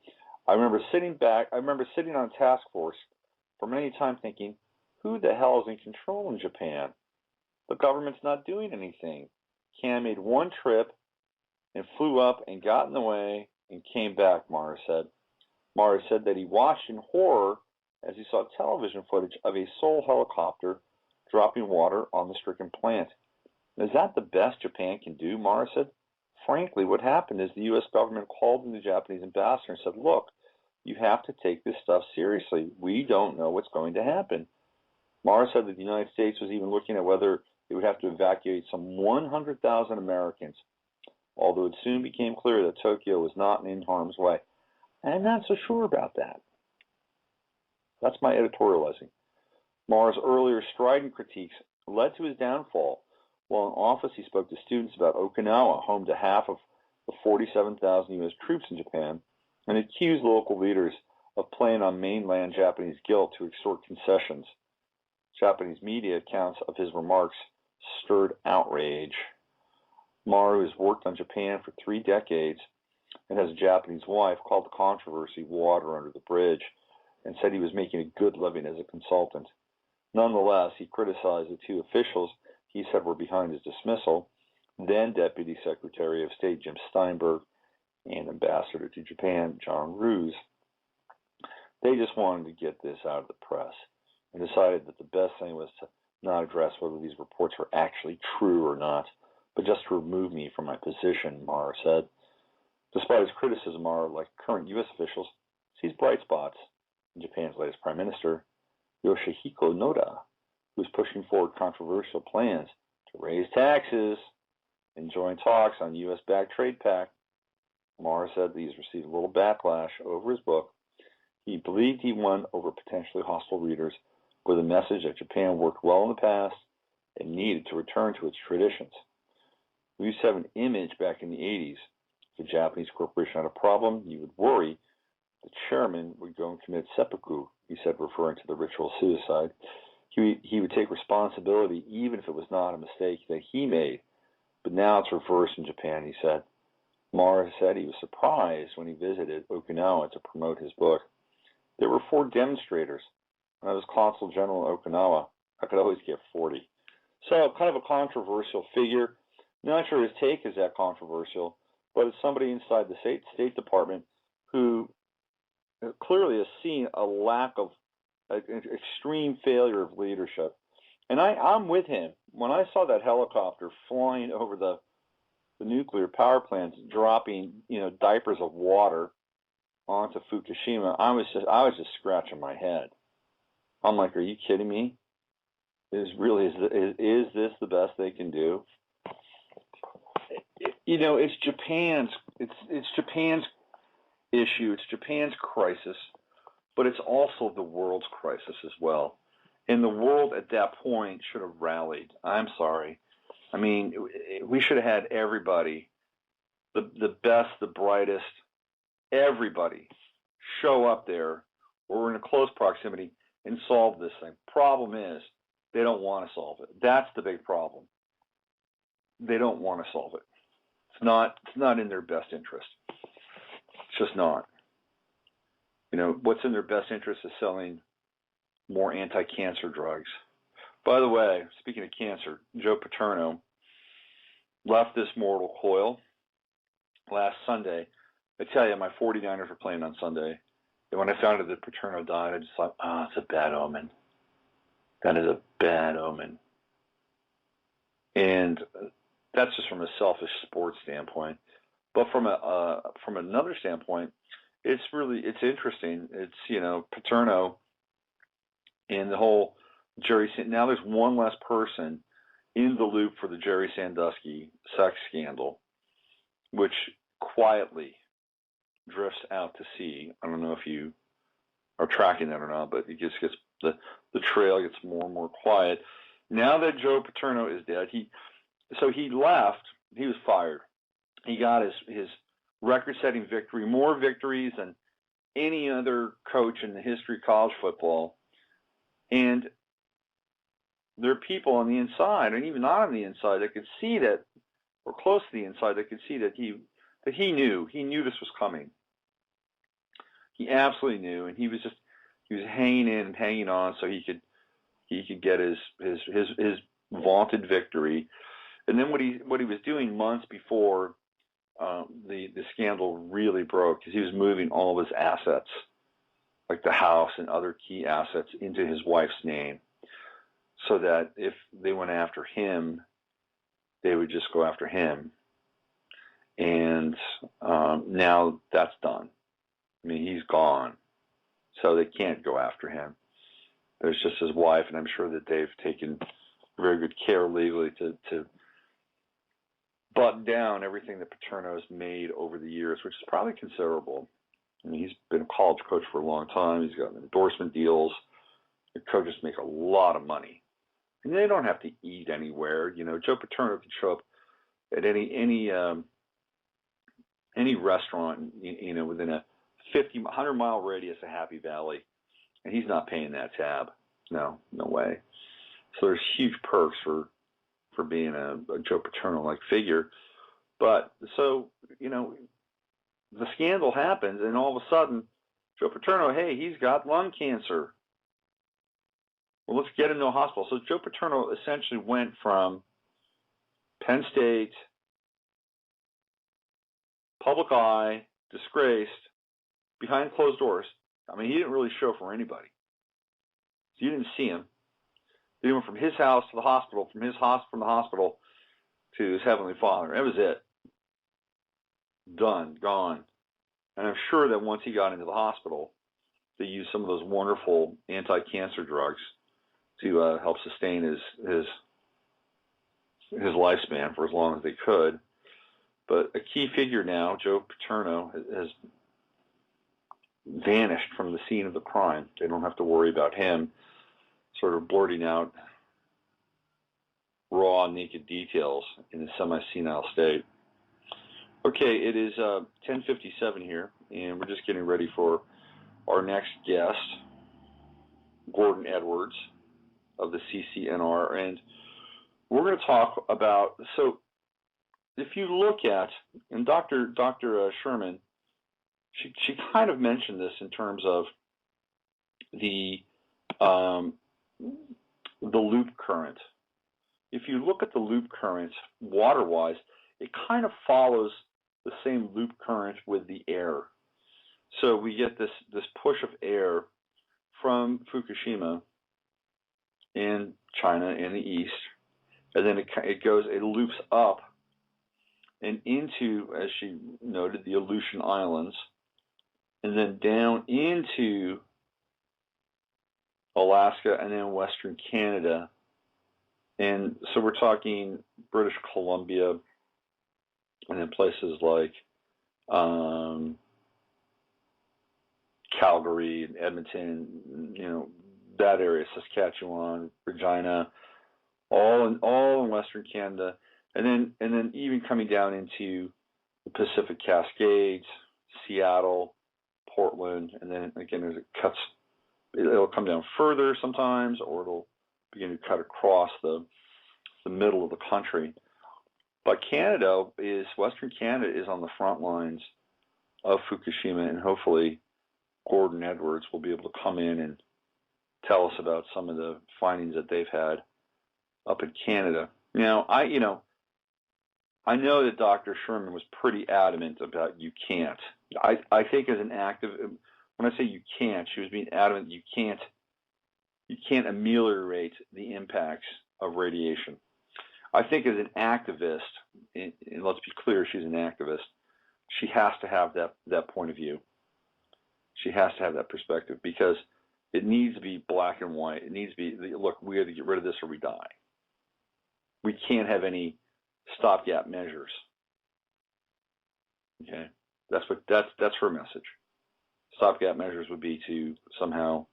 I remember sitting on a task force for many times thinking, who the hell is in control in Japan? The government's not doing anything. Kan made one trip and flew up and got in the way and came back, Maher said. Maher said that he watched in horror as he saw television footage of a Seoul helicopter dropping water on the stricken plant. Is that the best Japan can do, Maher said? Frankly, what happened is the U.S. government called in the Japanese ambassador and said, look, you have to take this stuff seriously. We don't know what's going to happen. Maher said that the United States was even looking at whether it would have to evacuate some 100,000 Americans, although it soon became clear that Tokyo was not in harm's way. I'm not so sure about that. That's my editorializing. Maher's earlier strident critiques led to his downfall. While in office, he spoke to students about Okinawa, home to half of the 47,000 U.S. troops in Japan, and accused local leaders of playing on mainland Japanese guilt to extort concessions. Japanese media accounts of his remarks stirred outrage. Maher, who has worked on Japan for 3 decades and has a Japanese wife, called the controversy water under the bridge and said he was making a good living as a consultant. Nonetheless, he criticized the 2 officials he said were behind his dismissal, then Deputy Secretary of State Jim Steinberg and ambassador to Japan, John Roos, they just wanted to get this out of the press and decided that the best thing was to not address whether these reports were actually true or not, but just to remove me from my position, Maher said. Despite his criticism, Maher, like current U.S. officials, sees bright spots in Japan's latest prime minister, Yoshihiko Noda, who is pushing forward controversial plans to raise taxes and join talks on U.S.-backed trade pact. Maher said that he's received a little backlash over his book. He believed he won over potentially hostile readers with a message that Japan worked well in the past and needed to return to its traditions. We used to have an image back in the 80s. If a Japanese corporation had a problem, you would worry the chairman would go and commit seppuku, he said, referring to the ritual suicide. He would take responsibility even if it was not a mistake that he made. But now it's reversed in Japan, he said. Maher said he was surprised when he visited Okinawa to promote his book. There were 4 demonstrators. When I was consul general in Okinawa, I could always get 40. So kind of a controversial figure. Not sure his take is that controversial, but it's somebody inside the State Department who clearly has seen a lack of an extreme failure of leadership. And I'm with him. When I saw that helicopter flying over the nuclear power plants, dropping diapers of water onto Fukushima, I was just scratching my head. I'm like, are you kidding me? Is this the best they can do? It's Japan's issue. It's Japan's crisis, but it's also the world's crisis as well. And the world at that point should have rallied. I'm sorry. I mean, we should have had everybody, the best, the brightest, everybody show up there or in a close proximity and solve this thing. Problem is, they don't want to solve it. That's the big problem. They don't want to solve it. It's not in their best interest. It's just not. What's in their best interest is selling more anti-cancer drugs. By the way, speaking of cancer, Joe Paterno left this mortal coil last Sunday. I tell you, my 49ers were playing on Sunday. And when I found out that Paterno died, I just thought, it's a bad omen. That is a bad omen. And that's just from a selfish sports standpoint. But from another standpoint, it's interesting. It's, Paterno and the whole Jerry Sandusky. Now there's one less person in the loop for the Jerry Sandusky sex scandal, which quietly drifts out to sea. I don't know if you are tracking that or not, but it just gets the trail gets more and more quiet. Now that Joe Paterno is dead, he left. He was fired. He got his record-setting victory, more victories than any other coach in the history of college football. And there are people on the inside, and even not on the inside, that could see that, or close to the inside, that could see that he knew this was coming. He absolutely knew, and he was hanging in and hanging on so he could get his vaunted victory. And then what he was doing months before the scandal really broke, because he was moving all of his assets, like the house and other key assets, into his wife's name, so that if they went after him, they would just go after him. And now that's done. I mean, he's gone, so they can't go after him. There's just his wife, and I'm sure that they've taken very good care legally to button down everything that Paterno's made over the years, which is probably considerable. I mean, he's been a college coach for a long time. He's got endorsement deals. The coaches make a lot of money, and they don't have to eat anywhere. Joe Paterno can show up at any restaurant, within a 100-mile radius of Happy Valley, and he's not paying that tab. No way. So there's huge perks for being a Joe Paterno-like figure. But so, the scandal happens, and all of a sudden, Joe Paterno, hey, he's got lung cancer. Well, let's get him to a hospital. So Joe Paterno essentially went from Penn State public eye, disgraced, behind closed doors. I mean, he didn't really show for anybody. So you didn't see him. He went from his house to the hospital, from the hospital to his Heavenly Father. That was it. Done, gone. And I'm sure that once he got into the hospital, they used some of those wonderful anti-cancer drugs to help sustain his lifespan for as long as they could. But a key figure now, Joe Paterno, has vanished from the scene of the crime. They don't have to worry about him sort of blurting out raw, naked details in a semi-senile state. Okay, it is 10:57 here, and we're just getting ready for our next guest, Gordon Edwards of the CCNR, and we're going to talk about, so if you look at, and Dr. Sherman, she kind of mentioned this in terms of the loop current. If you look at the loop current water-wise, it kind of follows the same loop current with the air. So we get this push of air from Fukushima in China in the east, and then it loops up and into, as she noted, the Aleutian Islands, and then down into Alaska and then Western Canada. And so we're talking British Columbia and then places like Calgary and Edmonton, that area, Saskatchewan, Regina, all in Western Canada, and then even coming down into the Pacific Cascades, Seattle, Portland, and then again as it cuts, it'll come down further sometimes, or it'll begin to cut across the middle of the country. But Western Canada is on the front lines of Fukushima, and hopefully Gordon Edwards will be able to come in and tell us about some of the findings that they've had up in Canada. Now, I know that Dr. Sherman was pretty adamant about you can't. I think as an active, when I say you can't, she was being adamant you can't ameliorate the impacts of radiation. I think as an activist, and let's be clear, she's an activist, she has to have that point of view. She has to have that perspective, because it needs to be black and white. It needs to be, look, we have to get rid of this or we die. We can't have any stopgap measures. Okay, that's her message. Stopgap measures would be to somehow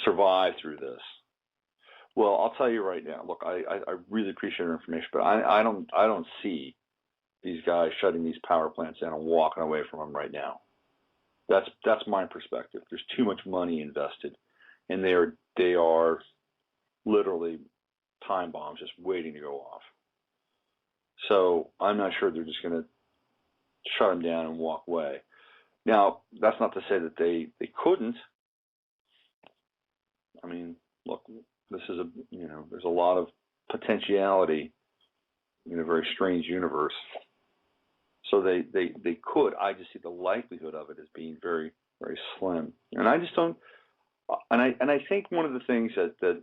survive through this. Well, I'll tell you right now. Look, I really appreciate her information, but I don't see these guys shutting these power plants down and walking away from them right now. That's my perspective. There's too much money invested, and they are literally time bombs just waiting to go off. So I'm not sure they're just going to shut them down and walk away. Now, that's not to say that they couldn't. I mean, look, this is there's a lot of potentiality in a very strange universe. So they could. I just see the likelihood of it as being very, very slim. And I just don't. And I think one of the things that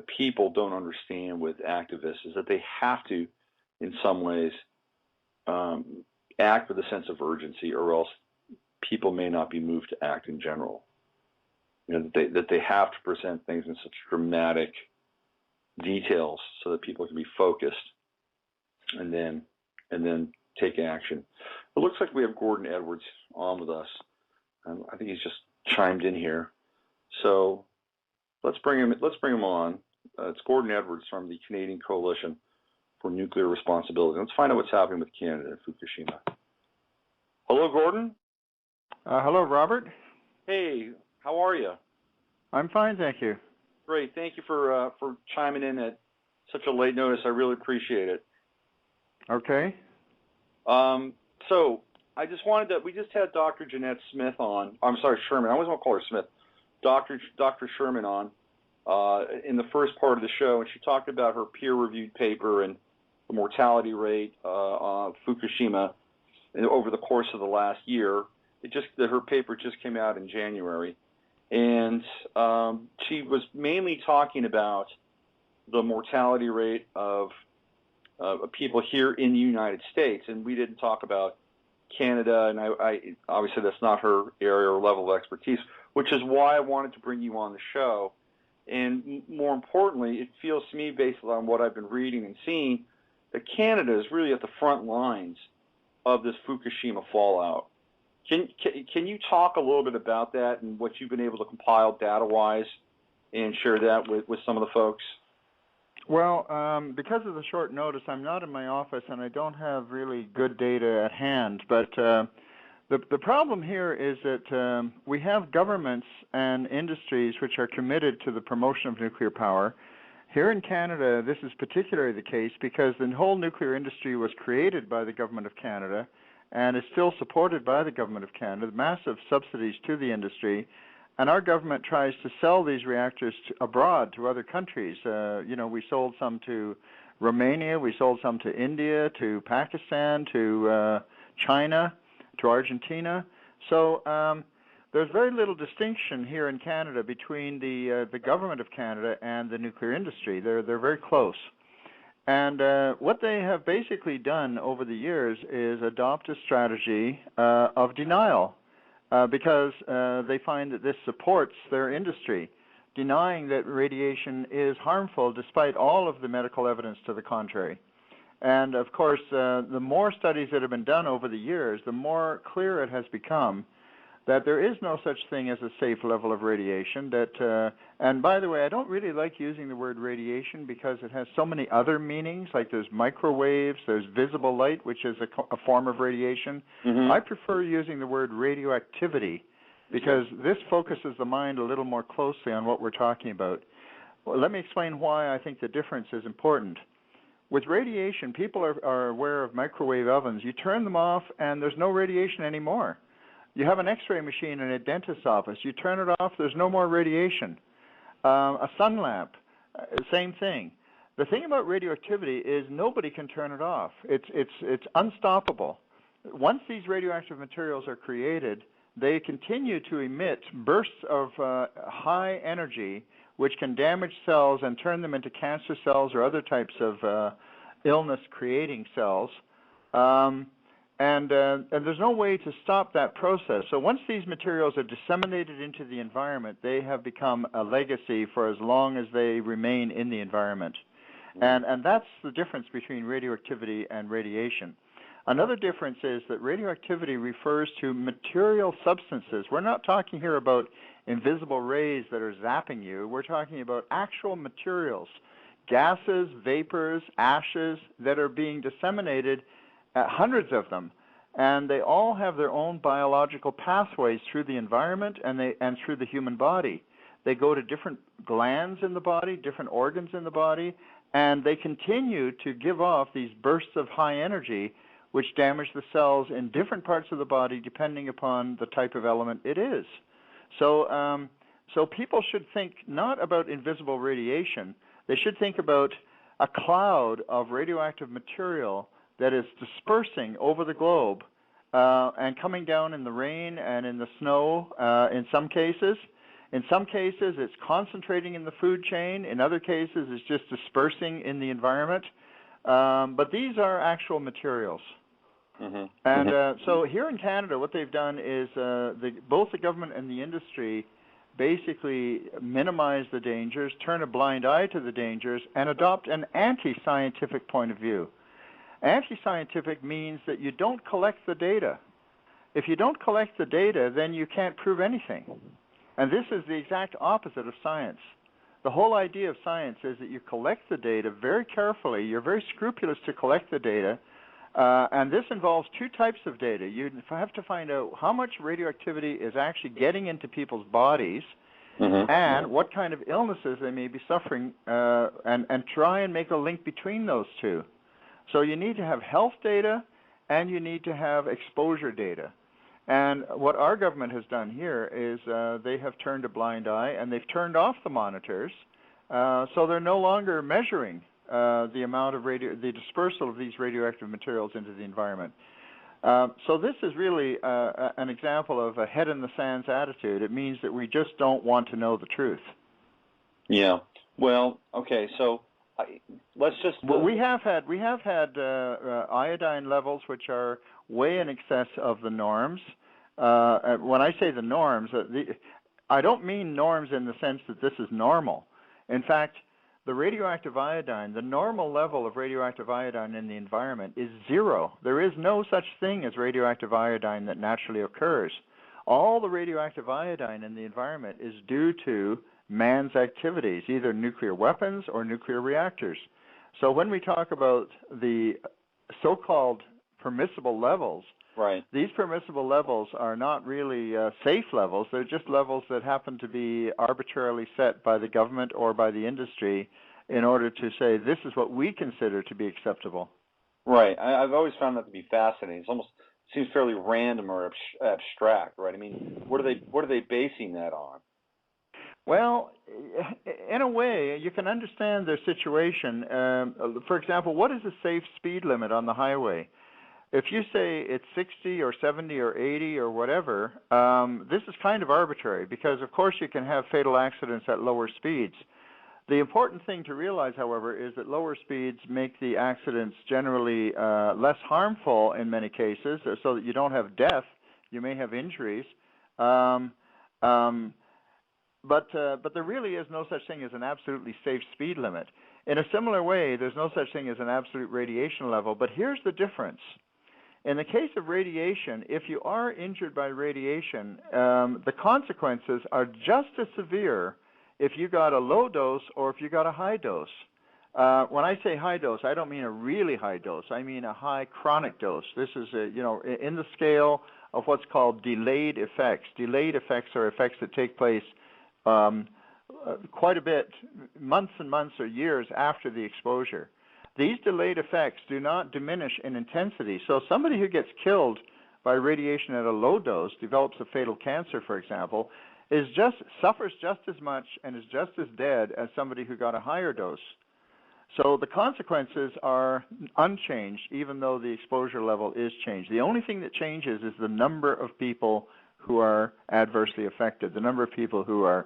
people don't understand with activists is that they have to, in some ways, act with a sense of urgency, or else people may not be moved to act in general. That they have to present things in such dramatic details so that people can be focused and then take action. It looks like we have Gordon Edwards on with us. I think he's just chimed in here. So let's bring him on. It's Gordon Edwards from the Canadian Coalition for Nuclear Responsibility. Let's find out what's happening with Canada and Fukushima. Hello, Gordon. Hello, Robert. Hey, how are you? I'm fine, thank you. Great. Thank you for chiming in at such a late notice. I really appreciate it. Okay. So I just we just had Dr. Janette Sherman. I always want to call her Smith. Dr. Sherman on in the first part of the show, and she talked about her peer-reviewed paper and the mortality rate of Fukushima over the course of the last year. Her paper just came out in January, and she was mainly talking about the mortality rate of people here in the United States, and we didn't talk about Canada, and I obviously that's not her area or level of expertise, which is why I wanted to bring you on the show. And more importantly, it feels to me, based on what I've been reading and seeing, that Canada is really at the front lines of this Fukushima fallout. Can you talk a little bit about that and what you've been able to compile data-wise and share that with some of the folks? Well, because of the short notice, I'm not in my office and I don't have really good data at hand. But the problem here is that we have governments and industries which are committed to the promotion of nuclear power. Here in Canada, this is particularly the case because the whole nuclear industry was created by the Government of Canada and is still supported by the Government of Canada, massive subsidies to the industry. And our government tries to sell these reactors abroad to other countries. We sold some to Romania, we sold some to India, to Pakistan, to China, to Argentina. So there's very little distinction here in Canada between the government of Canada and the nuclear industry. They're very close. And what they have basically done over the years is adopt a strategy of denial. Because they find that this supports their industry, denying that radiation is harmful despite all of the medical evidence to the contrary. And, of course, the more studies that have been done over the years, the more clear it has become that there is no such thing as a safe level of radiation. And, by the way, I don't really like using the word radiation because it has so many other meanings, like there's microwaves, there's visible light, which is a form of radiation. Mm-hmm. I prefer using the word radioactivity because this focuses the mind a little more closely on what we're talking about. Well, let me explain why I think the difference is important. With radiation, people are aware of microwave ovens. You turn them off, and there's no radiation anymore. You have an X-ray machine in a dentist's office. You turn it off, there's no more radiation. A sun lamp, same thing. The thing about radioactivity is nobody can turn it off. It's unstoppable. Once these radioactive materials are created, they continue to emit bursts of high energy, which can damage cells and turn them into cancer cells or other types of illness-creating cells. And there's no way to stop that process. So once these materials are disseminated into the environment, they have become a legacy for as long as they remain in the environment. And that's the difference between radioactivity and radiation. Another difference is that radioactivity refers to material substances. We're not talking here about invisible rays that are zapping you. We're talking about actual materials, gases, vapors, ashes that are being disseminated, hundreds of them, and they all have their own biological pathways through the environment and through the human body. They go to different glands in the body, different organs in the body, and they continue to give off these bursts of high energy which damage the cells in different parts of the body depending upon the type of element it is. So people should think not about invisible radiation. They should think about a cloud of radioactive material that is dispersing over the globe and coming down in the rain and in the snow in some cases. In some cases, it's concentrating in the food chain. In other cases, it's just dispersing in the environment. But these are actual materials. Mm-hmm. And so here in Canada, what they've done is both the government and the industry basically minimize the dangers, turn a blind eye to the dangers, and adopt an anti-scientific point of view. Anti-scientific means that you don't collect the data. If you don't collect the data, then you can't prove anything. And this is the exact opposite of science. The whole idea of science is that you collect the data very carefully. You're very scrupulous to collect the data. And this involves two types of data. You have to find out how much radioactivity is actually getting into people's bodies, mm-hmm. and what kind of illnesses they may be suffering, and try and make a link between those two. So you need to have health data, and you need to have exposure data. And what our government has done here is they have turned a blind eye, and they've turned off the monitors, so they're no longer measuring the amount of the dispersal of these radioactive materials into the environment. So this is really an example of a head in the sands attitude. It means that we just don't want to know the truth. Yeah. Well, okay. So let's just. We have had iodine levels which are way in excess of the norms. When I say the norms, I don't mean norms in the sense that this is normal. In fact, the radioactive iodine, the normal level of radioactive iodine in the environment is 0. There is no such thing as radioactive iodine that naturally occurs. All the radioactive iodine in the environment is due to man's activities, either nuclear weapons or nuclear reactors. So when we talk about the so-called permissible levels, right, these permissible levels are not really safe levels. They're just levels that happen to be arbitrarily set by the government or by the industry in order to say this is what we consider to be acceptable. Right. I've always found that to be fascinating. It almost seems fairly random or abstract, right? I mean, what are they basing that on? Well, in a way, you can understand their situation. For example, what is a safe speed limit on the highway? If you say it's 60 or 70 or 80 or whatever, this is kind of arbitrary because, of course, you can have fatal accidents at lower speeds. The important thing to realize, however, is that lower speeds make the accidents generally less harmful in many cases, so that you don't have death. You may have injuries. But there really is no such thing as an absolutely safe speed limit. In a similar way, there's no such thing as an absolute radiation level, but here's the difference. In the case of radiation, if you are injured by radiation, the consequences are just as severe if you got a low dose or if you got a high dose. When I say high dose, I don't mean a really high dose. I mean a high chronic dose. This is, in the scale of what's called delayed effects. Delayed effects are effects that take place quite a bit, months and months or years after the exposure. These delayed effects do not diminish in intensity. So somebody who gets killed by radiation at a low dose, develops a fatal cancer, for example, suffers just as much and is just as dead as somebody who got a higher dose. So the consequences are unchanged, even though the exposure level is changed. The only thing that changes is the number of people who are adversely affected, the number of people who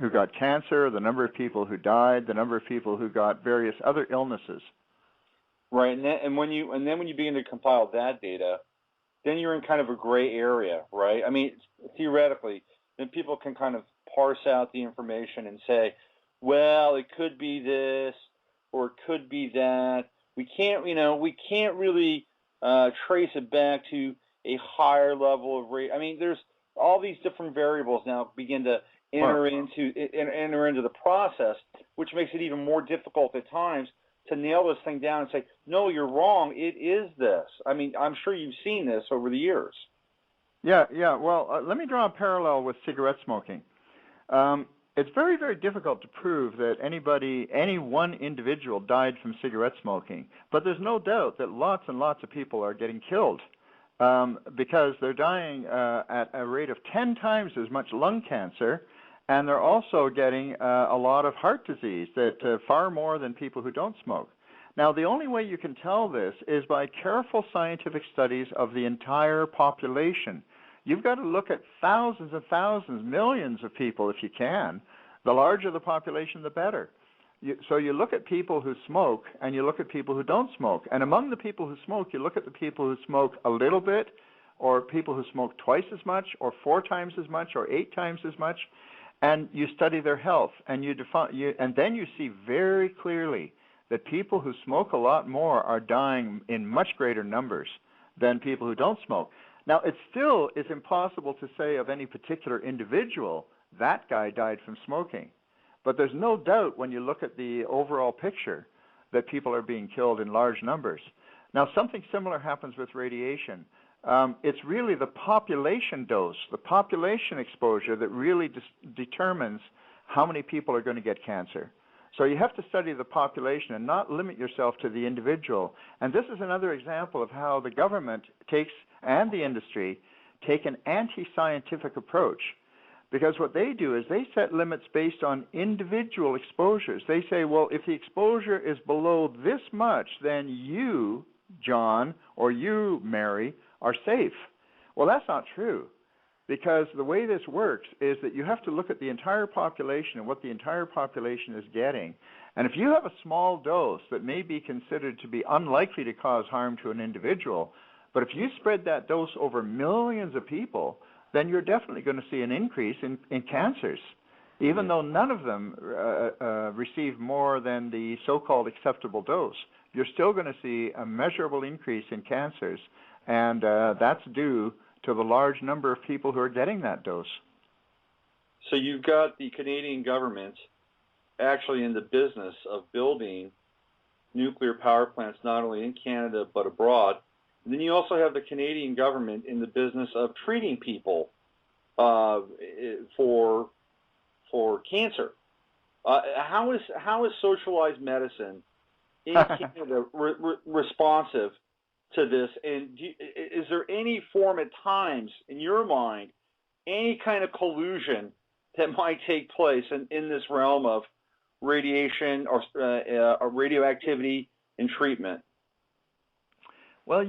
got cancer, the number of people who died, the number of people who got various other illnesses. Right, and then when you begin to compile that data, then you're in kind of a gray area, right? I mean, theoretically, then people can kind of parse out the information and say, well, it could be this or it could be that. We can't really trace it back to a higher level of rate. I mean, there's all these different variables now begin to enter into the process, which makes it even more difficult at times to nail this thing down and say, no, you're wrong, it is this. I mean, I'm sure you've seen this over the years. Yeah. Well, let me draw a parallel with cigarette smoking. It's very, very difficult to prove that any one individual died from cigarette smoking, but there's no doubt that lots and lots of people are getting killed because they're dying at a rate of 10 times as much lung cancer, and they're also getting a lot of heart disease, far more than people who don't smoke. Now, the only way you can tell this is by careful scientific studies of the entire population. You've got to look at thousands and thousands, millions of people if you can. The larger the population, the better. So you look at people who smoke and you look at people who don't smoke. And among the people who smoke, you look at the people who smoke a little bit, or people who smoke twice as much, or 4 times as much, or 8 times as much. And you study their health, and and then you see very clearly that people who smoke a lot more are dying in much greater numbers than people who don't smoke. Now, it still is impossible to say of any particular individual that guy died from smoking. But there's no doubt when you look at the overall picture that people are being killed in large numbers. Now, something similar happens with radiation. It's really the population dose, the population exposure that really determines how many people are going to get cancer. So you have to study the population and not limit yourself to the individual. And this is another example of how the government and the industry take an anti-scientific approach. Because what they do is they set limits based on individual exposures. They say, well, if the exposure is below this much, then you, John, or you, Mary, are safe. Well, that's not true, because the way this works is that you have to look at the entire population and what the entire population is getting. And if you have a small dose that may be considered to be unlikely to cause harm to an individual, but if you spread that dose over millions of people, then you're definitely going to see an increase in cancers, even though none of them receive more than the so-called acceptable dose. You're still going to see a measurable increase in cancers, and that's due to the large number of people who are getting that dose. So you've got the Canadian government actually in the business of building nuclear power plants not only in Canada but abroad. And then you also have the Canadian government in the business of treating people for cancer. How is socialized medicine in Canada responsive to this? And is there any form at times, in your mind, any kind of collusion that might take place in this realm of radiation or radioactivity and treatment? Well,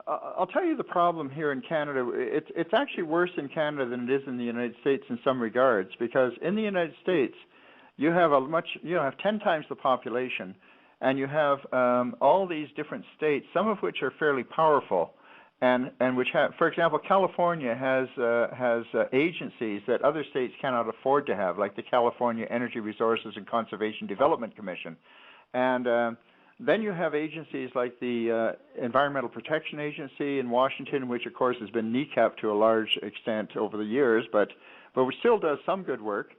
I'll tell you the problem here in Canada. It's actually worse in Canada than it is in the United States in some regards, because in the United States you have 10 times the population, and you have all these different states, some of which are fairly powerful, and which have, for example, California has agencies that other states cannot afford to have, like the California Energy Resources and Conservation Development Commission, and then you have agencies like the Environmental Protection Agency in Washington, which of course has been kneecapped to a large extent over the years, but which still does some good work.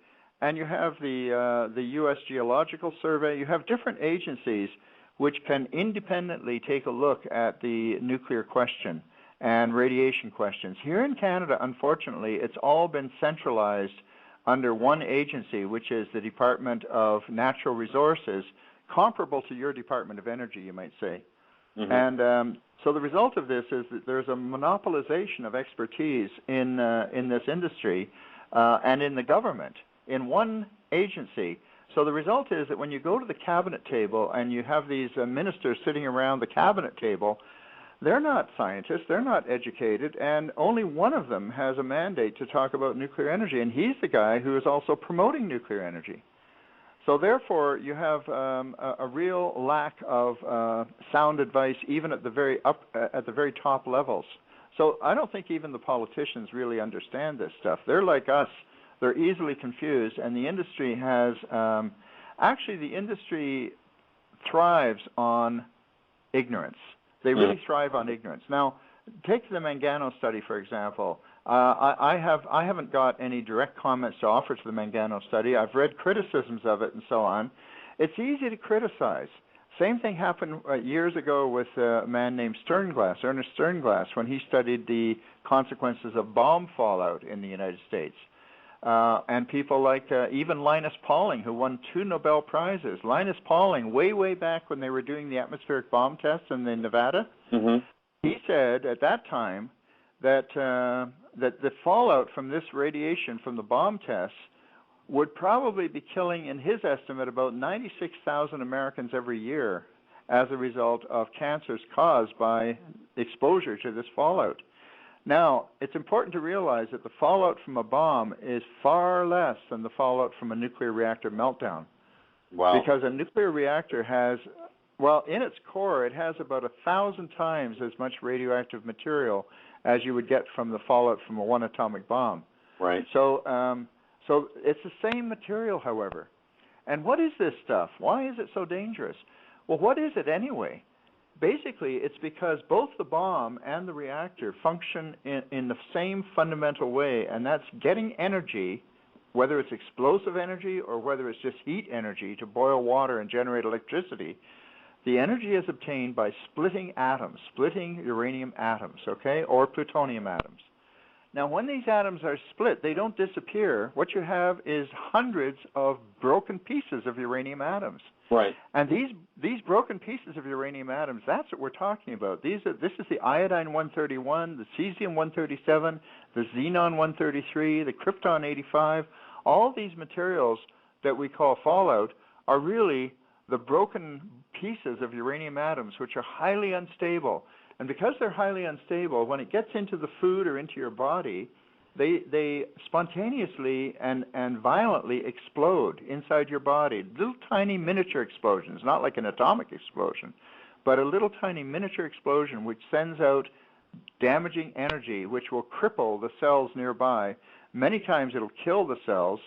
And you have the U.S. Geological Survey. You have different agencies which can independently take a look at the nuclear question and radiation questions. Here in Canada, unfortunately, it's all been centralized under one agency, which is the Department of Natural Resources, comparable to your Department of Energy, you might say. Mm-hmm. And so the result of this is that there's a monopolization of expertise in this industry and in the government in one agency. So the result is that when you go to the cabinet table and you have these ministers sitting around the cabinet table, they're not scientists, they're not educated, and only one of them has a mandate to talk about nuclear energy, and he's the guy who is also promoting nuclear energy. So therefore, you have a real lack of sound advice, even at the very top levels. So I don't think even the politicians really understand this stuff. They're like us; they're easily confused, and the industry has actually the industry thrives on ignorance. They really thrive on ignorance. Now, take the Mangano study, for example. I haven't got any direct comments to offer to the Mangano study. I've read criticisms of it and so on. It's easy to criticize. Same thing happened years ago with a man named Ernest Sternglass, when he studied the consequences of bomb fallout in the United States. And people like even Linus Pauling, who won 2 Nobel Prizes. Linus Pauling, way back when they were doing the atmospheric bomb tests in Nevada, he said at that time that the fallout from this radiation from the bomb tests would probably be killing, in his estimate, about 96,000 Americans every year as a result of cancers caused by exposure to this fallout. Now, it's important to realize that the fallout from a bomb is far less than the fallout from a nuclear reactor meltdown. Wow. Because a nuclear reactor has, well, in its core, it has about 1,000 times as much radioactive material as you would get from the fallout from a one atomic bomb. Right. So it's the same material, however. And what is this stuff? Why is it so dangerous? Well, what is it anyway? Basically, it's because both the bomb and the reactor function in the same fundamental way, and that's getting energy, whether it's explosive energy or whether it's just heat energy to boil water and generate electricity. The energy is obtained by splitting atoms, splitting uranium atoms, okay, or plutonium atoms. Now, when these atoms are split, they don't disappear. What you have is hundreds of broken pieces of uranium atoms. Right. And these broken pieces of uranium atoms, that's what we're talking about. This is the iodine-131, the cesium-137, the xenon-133, the krypton-85. All these materials that we call fallout are really the broken pieces of uranium atoms, which are highly unstable. And because they're highly unstable, when it gets into the food or into your body, they spontaneously and violently explode inside your body. Little tiny miniature explosions, not like an atomic explosion, but a little tiny miniature explosion which sends out damaging energy which will cripple the cells nearby. Many times it'll kill the cells,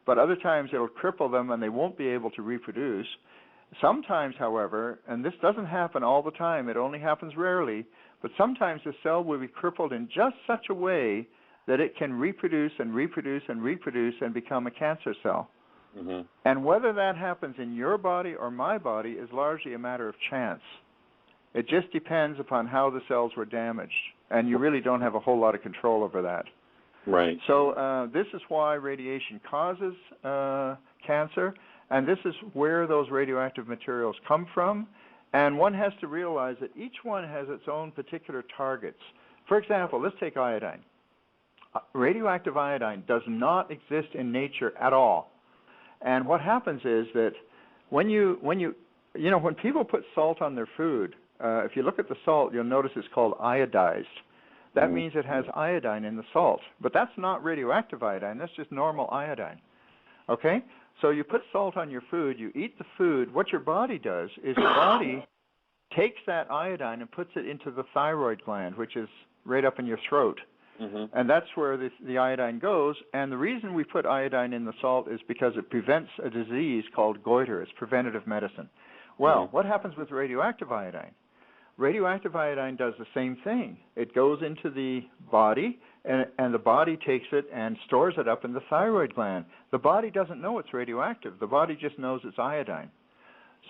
but other times it'll cripple them and they won't be able to reproduce. Sometimes, however, and this doesn't happen all the time, it only happens rarely, but sometimes the cell will be crippled in just such a way that it can reproduce and reproduce and reproduce and become a cancer cell. Mm-hmm. And whether that happens in your body or my body is largely a matter of chance. It just depends upon how the cells were damaged, and you really don't have a whole lot of control over that. Right. So this is why radiation causes cancer, and this is where those radioactive materials come from. And one has to realize that each one has its own particular targets. For example, let's take iodine. Radioactive iodine does not exist in nature at all. And what happens is that when people put salt on their food, if you look at the salt, you'll notice it's called iodized. That means it has iodine in the salt. But that's not radioactive iodine. That's just normal iodine. Okay? So you put salt on your food, you eat the food. What your body does is your body takes that iodine and puts it into the thyroid gland, which is right up in your throat. Mm-hmm. And that's where the iodine goes. And the reason we put iodine in the salt is because it prevents a disease called goiter. It's preventative medicine. Well, what happens with radioactive iodine? Radioactive iodine does the same thing. It goes into the body, and the body takes it and stores it up in the thyroid gland. The body doesn't know it's radioactive. The body just knows it's iodine.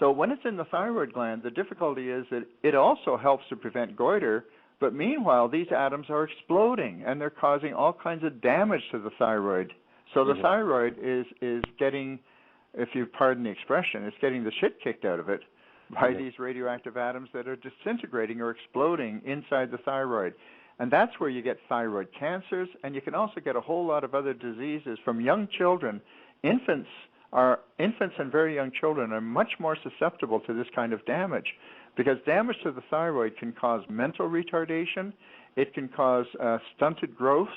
So when it's in the thyroid gland, the difficulty is that it also helps to prevent goiter, but meanwhile, these atoms are exploding, and they're causing all kinds of damage to the thyroid. So the thyroid is getting, if you pardon the expression, it's getting the shit kicked out of it by these radioactive atoms that are disintegrating or exploding inside the thyroid. And that's where you get thyroid cancers, and you can also get a whole lot of other diseases from young children. Infants and very young children are much more susceptible to this kind of damage, because damage to the thyroid can cause mental retardation, it can cause stunted growth,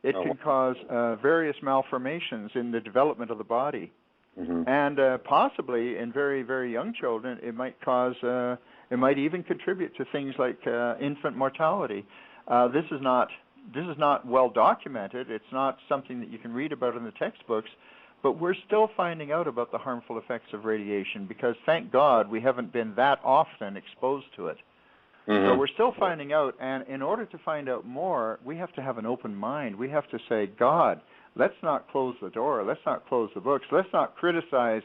it can cause various malformations in the development of the body. Mm-hmm. And possibly in very, very young children, it might even contribute to things like infant mortality. This is not well documented. It's not something that you can read about in the textbooks, but we're still finding out about the harmful effects of radiation because, thank God, we haven't been that often exposed to it. Mm-hmm. So we're still finding out, and in order to find out more, we have to have an open mind. We have to say, God, let's not close the door. Let's not close the books. Let's not criticize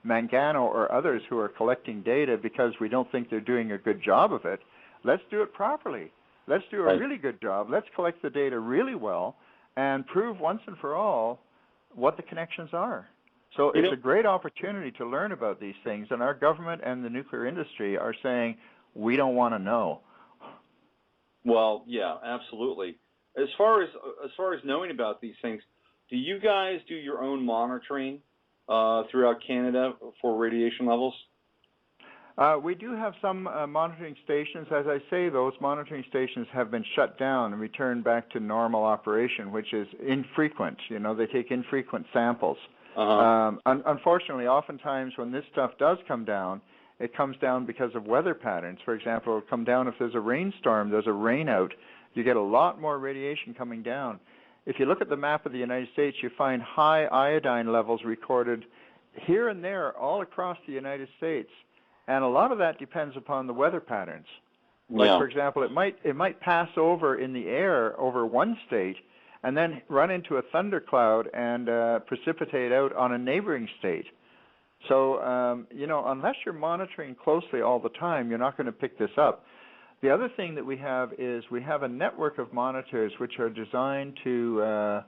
Mangano or others who are collecting data because we don't think they're doing a good job of it. Let's do it properly. Let's do a really good job. Let's collect the data really well and prove once and for all what the connections are. So it's a great opportunity to learn about these things, and our government and the nuclear industry are saying, we don't want to know. Well, yeah, absolutely. As far as knowing about these things, do you guys do your own monitoring throughout Canada for radiation levels? We do have some monitoring stations. As I say, those monitoring stations have been shut down and returned back to normal operation, which is infrequent. You know, they take infrequent samples. Unfortunately, oftentimes when this stuff does come down, it comes down because of weather patterns. For example, it'll come down if there's a rainstorm, there's a rainout. You get a lot more radiation coming down. If you look at the map of the United States, you find high iodine levels recorded here and there all across the United States. And a lot of that depends upon the weather patterns. Like, for example, it might pass over in the air over one state and then run into a thundercloud and precipitate out on a neighboring state. So, unless you're monitoring closely all the time, you're not going to pick this up. The other thing that we have is we have a network of monitors which are designed to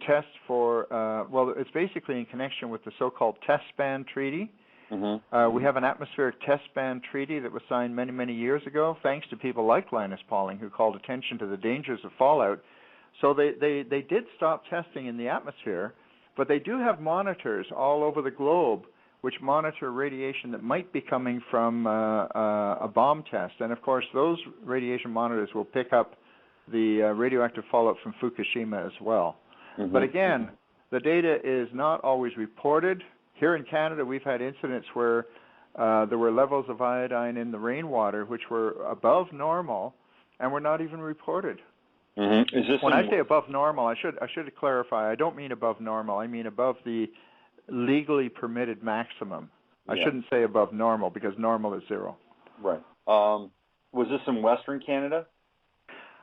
test for, well, it's basically in connection with the so-called test ban treaty. We have an atmospheric test ban treaty that was signed many, many years ago, thanks to people like Linus Pauling, who called attention to the dangers of fallout. So they did stop testing in the atmosphere, but they do have monitors all over the globe which monitor radiation that might be coming from a bomb test. And, of course, those radiation monitors will pick up the radioactive fallout from Fukushima as well. But, again, the data is not always reported. Here in Canada, we've had incidents where there were levels of iodine in the rainwater which were above normal and were not even reported. Is this when I say above normal, I should clarify. I don't mean above normal. I mean above the legally permitted maximum. I shouldn't say above normal because normal is 0. Right. Was this in Western Canada?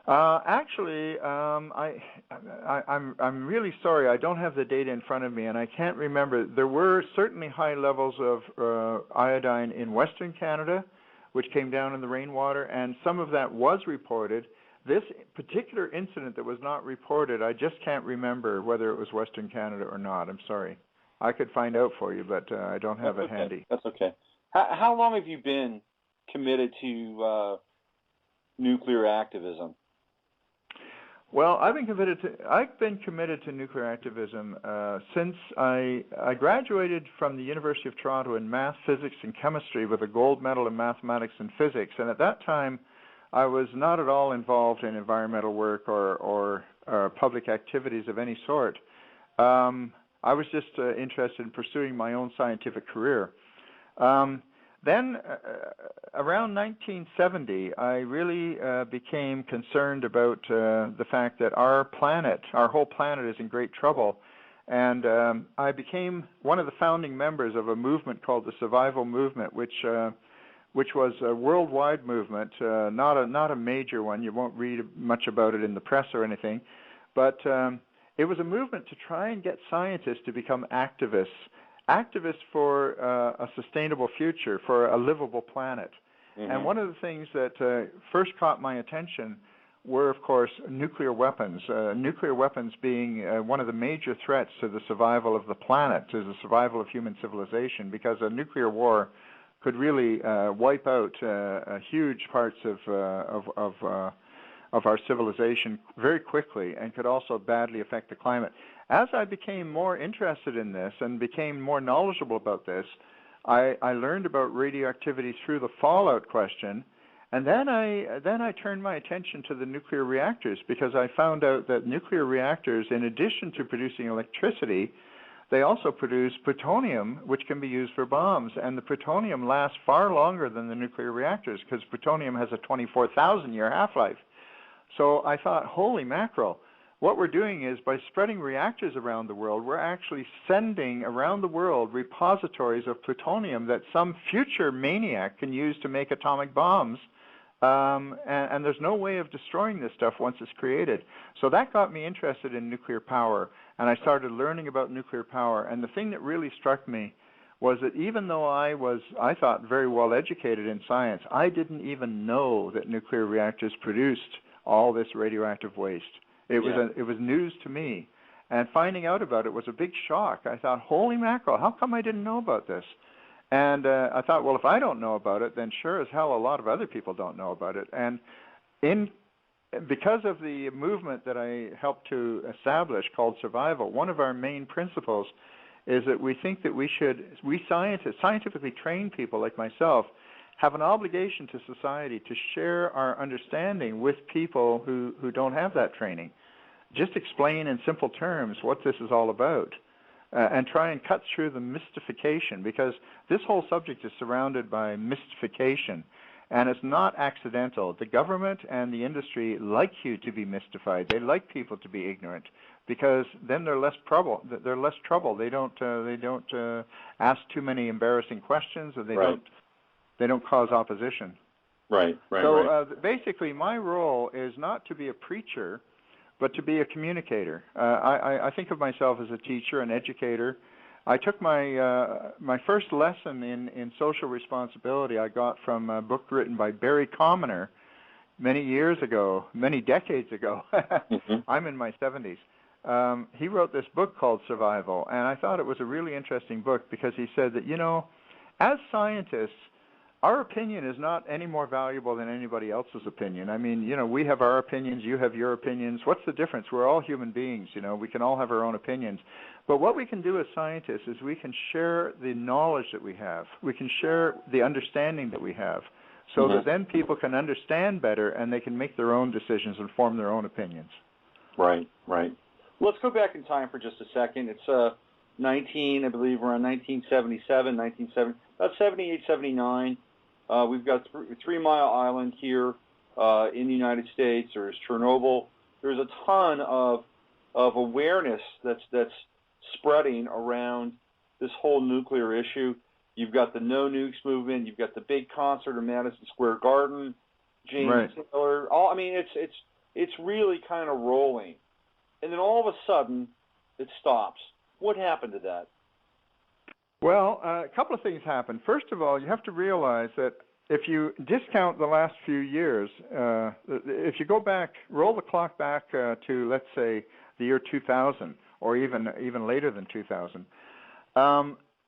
Actually, I'm really sorry. I don't have the data in front of me, and I can't remember. There were certainly high levels of iodine in Western Canada, which came down in the rainwater, and some of that was reported. This particular incident that was not reported, I just can't remember whether it was Western Canada or not. I'm sorry. I could find out for you, but I don't have it handy. That's okay. How long have you been committed to nuclear activism? Well, I've been committed to nuclear activism since I graduated from the University of Toronto in math, physics, and chemistry with a gold medal in mathematics and physics. And at that time, I was not at all involved in environmental work or public activities of any sort. I was just interested in pursuing my own scientific career. Then, around 1970, I really became concerned about the fact that our whole planet is in great trouble. And I became one of the founding members of a movement called the Survival Movement, which was a worldwide movement, not a major one. You won't read much about it in the press or anything. But it was a movement to try and get scientists to become activists for a sustainable future, for a livable planet. And one of the things that first caught my attention were, of course, nuclear weapons. Nuclear weapons being one of the major threats to the survival of the planet, to the survival of human civilization, because a nuclear war could really wipe out huge parts of our civilization very quickly and could also badly affect the climate. As I became more interested in this and became more knowledgeable about this, I learned about radioactivity through the fallout question, and then I turned my attention to the nuclear reactors, because I found out that nuclear reactors, in addition to producing electricity, they also produce plutonium, which can be used for bombs, and the plutonium lasts far longer than the nuclear reactors because plutonium has a 24,000-year half-life. So I thought, holy mackerel, what we're doing is by spreading reactors around the world, we're actually sending around the world repositories of plutonium that some future maniac can use to make atomic bombs. And there's no way of destroying this stuff once it's created. So that got me interested in nuclear power, and I started learning about nuclear power. And the thing that really struck me was that even though I thought, very well educated in science, I didn't even know that nuclear reactors produced all this radioactive waste. It was news to me, and finding out about it was a big shock. I thought, holy mackerel, how come I didn't know about this? And I thought, well, if I don't know about it, then sure as hell a lot of other people don't know about it. And because of the movement that I helped to establish called Survival, one of our main principles is that we think that we scientists, scientifically trained people like myself, have an obligation to society to share our understanding with people who don't have that training. Just explain in simple terms what this is all about and try and cut through the mystification, because this whole subject is surrounded by mystification, and it's not accidental. The government and the industry like you to be mystified. They like people to be ignorant, because then they're less trouble. They don't ask too many embarrassing questions, or they don't cause opposition. Right. So basically, my role is not to be a preacher, but to be a communicator. I think of myself as a teacher, an educator. I took my first lesson in social responsibility I got from a book written by Barry Commoner, many years ago, many decades ago. I'm in my 70s. He wrote this book called Survival, and I thought it was a really interesting book because he said that, as scientists, our opinion is not any more valuable than anybody else's opinion. I mean, we have our opinions, you have your opinions. What's the difference? We're all human beings, we can all have our own opinions. But what we can do as scientists is we can share the knowledge that we have. We can share the understanding that we have so that then people can understand better and they can make their own decisions and form their own opinions. Right. Let's go back in time for just a second. It's around 1977, about 78, 79. We've got 3 Mile Island here in the United States. There's Chernobyl. There's a ton of awareness that's spreading around this whole nuclear issue. You've got the no nukes movement. You've got the big concert in Madison Square Garden. James Taylor. It's really kind of rolling, and then all of a sudden it stops. What happened to that? Well, a couple of things happened. First of all, you have to realize that if you discount the last few years, if you go back, roll the clock back to, let's say, the year 2000, or even later than 2000,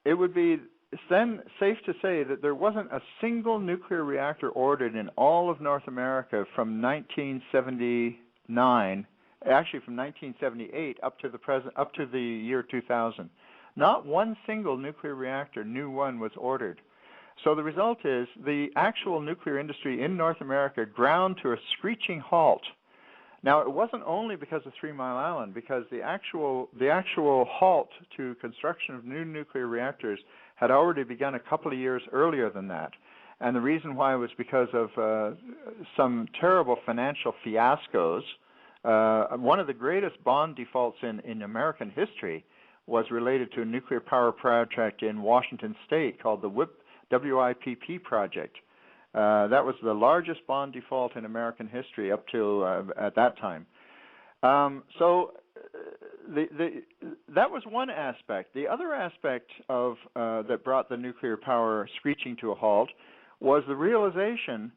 it would be then safe to say that there wasn't a single nuclear reactor ordered in all of North America from 1979, actually from 1978 up to the year 2000. Not one single nuclear reactor, new one, was ordered. So the result is the actual nuclear industry in North America ground to a screeching halt. Now, it wasn't only because of 3 Mile Island, because the actual halt to construction of new nuclear reactors had already begun a couple of years earlier than that. And the reason why was because of some terrible financial fiascos. One of the greatest bond defaults in American history was related to a nuclear power project in Washington State called the WIPP project. That was the largest bond default in American history up to at that time. That was one aspect. The other aspect of that brought the nuclear power screeching to a halt was the realization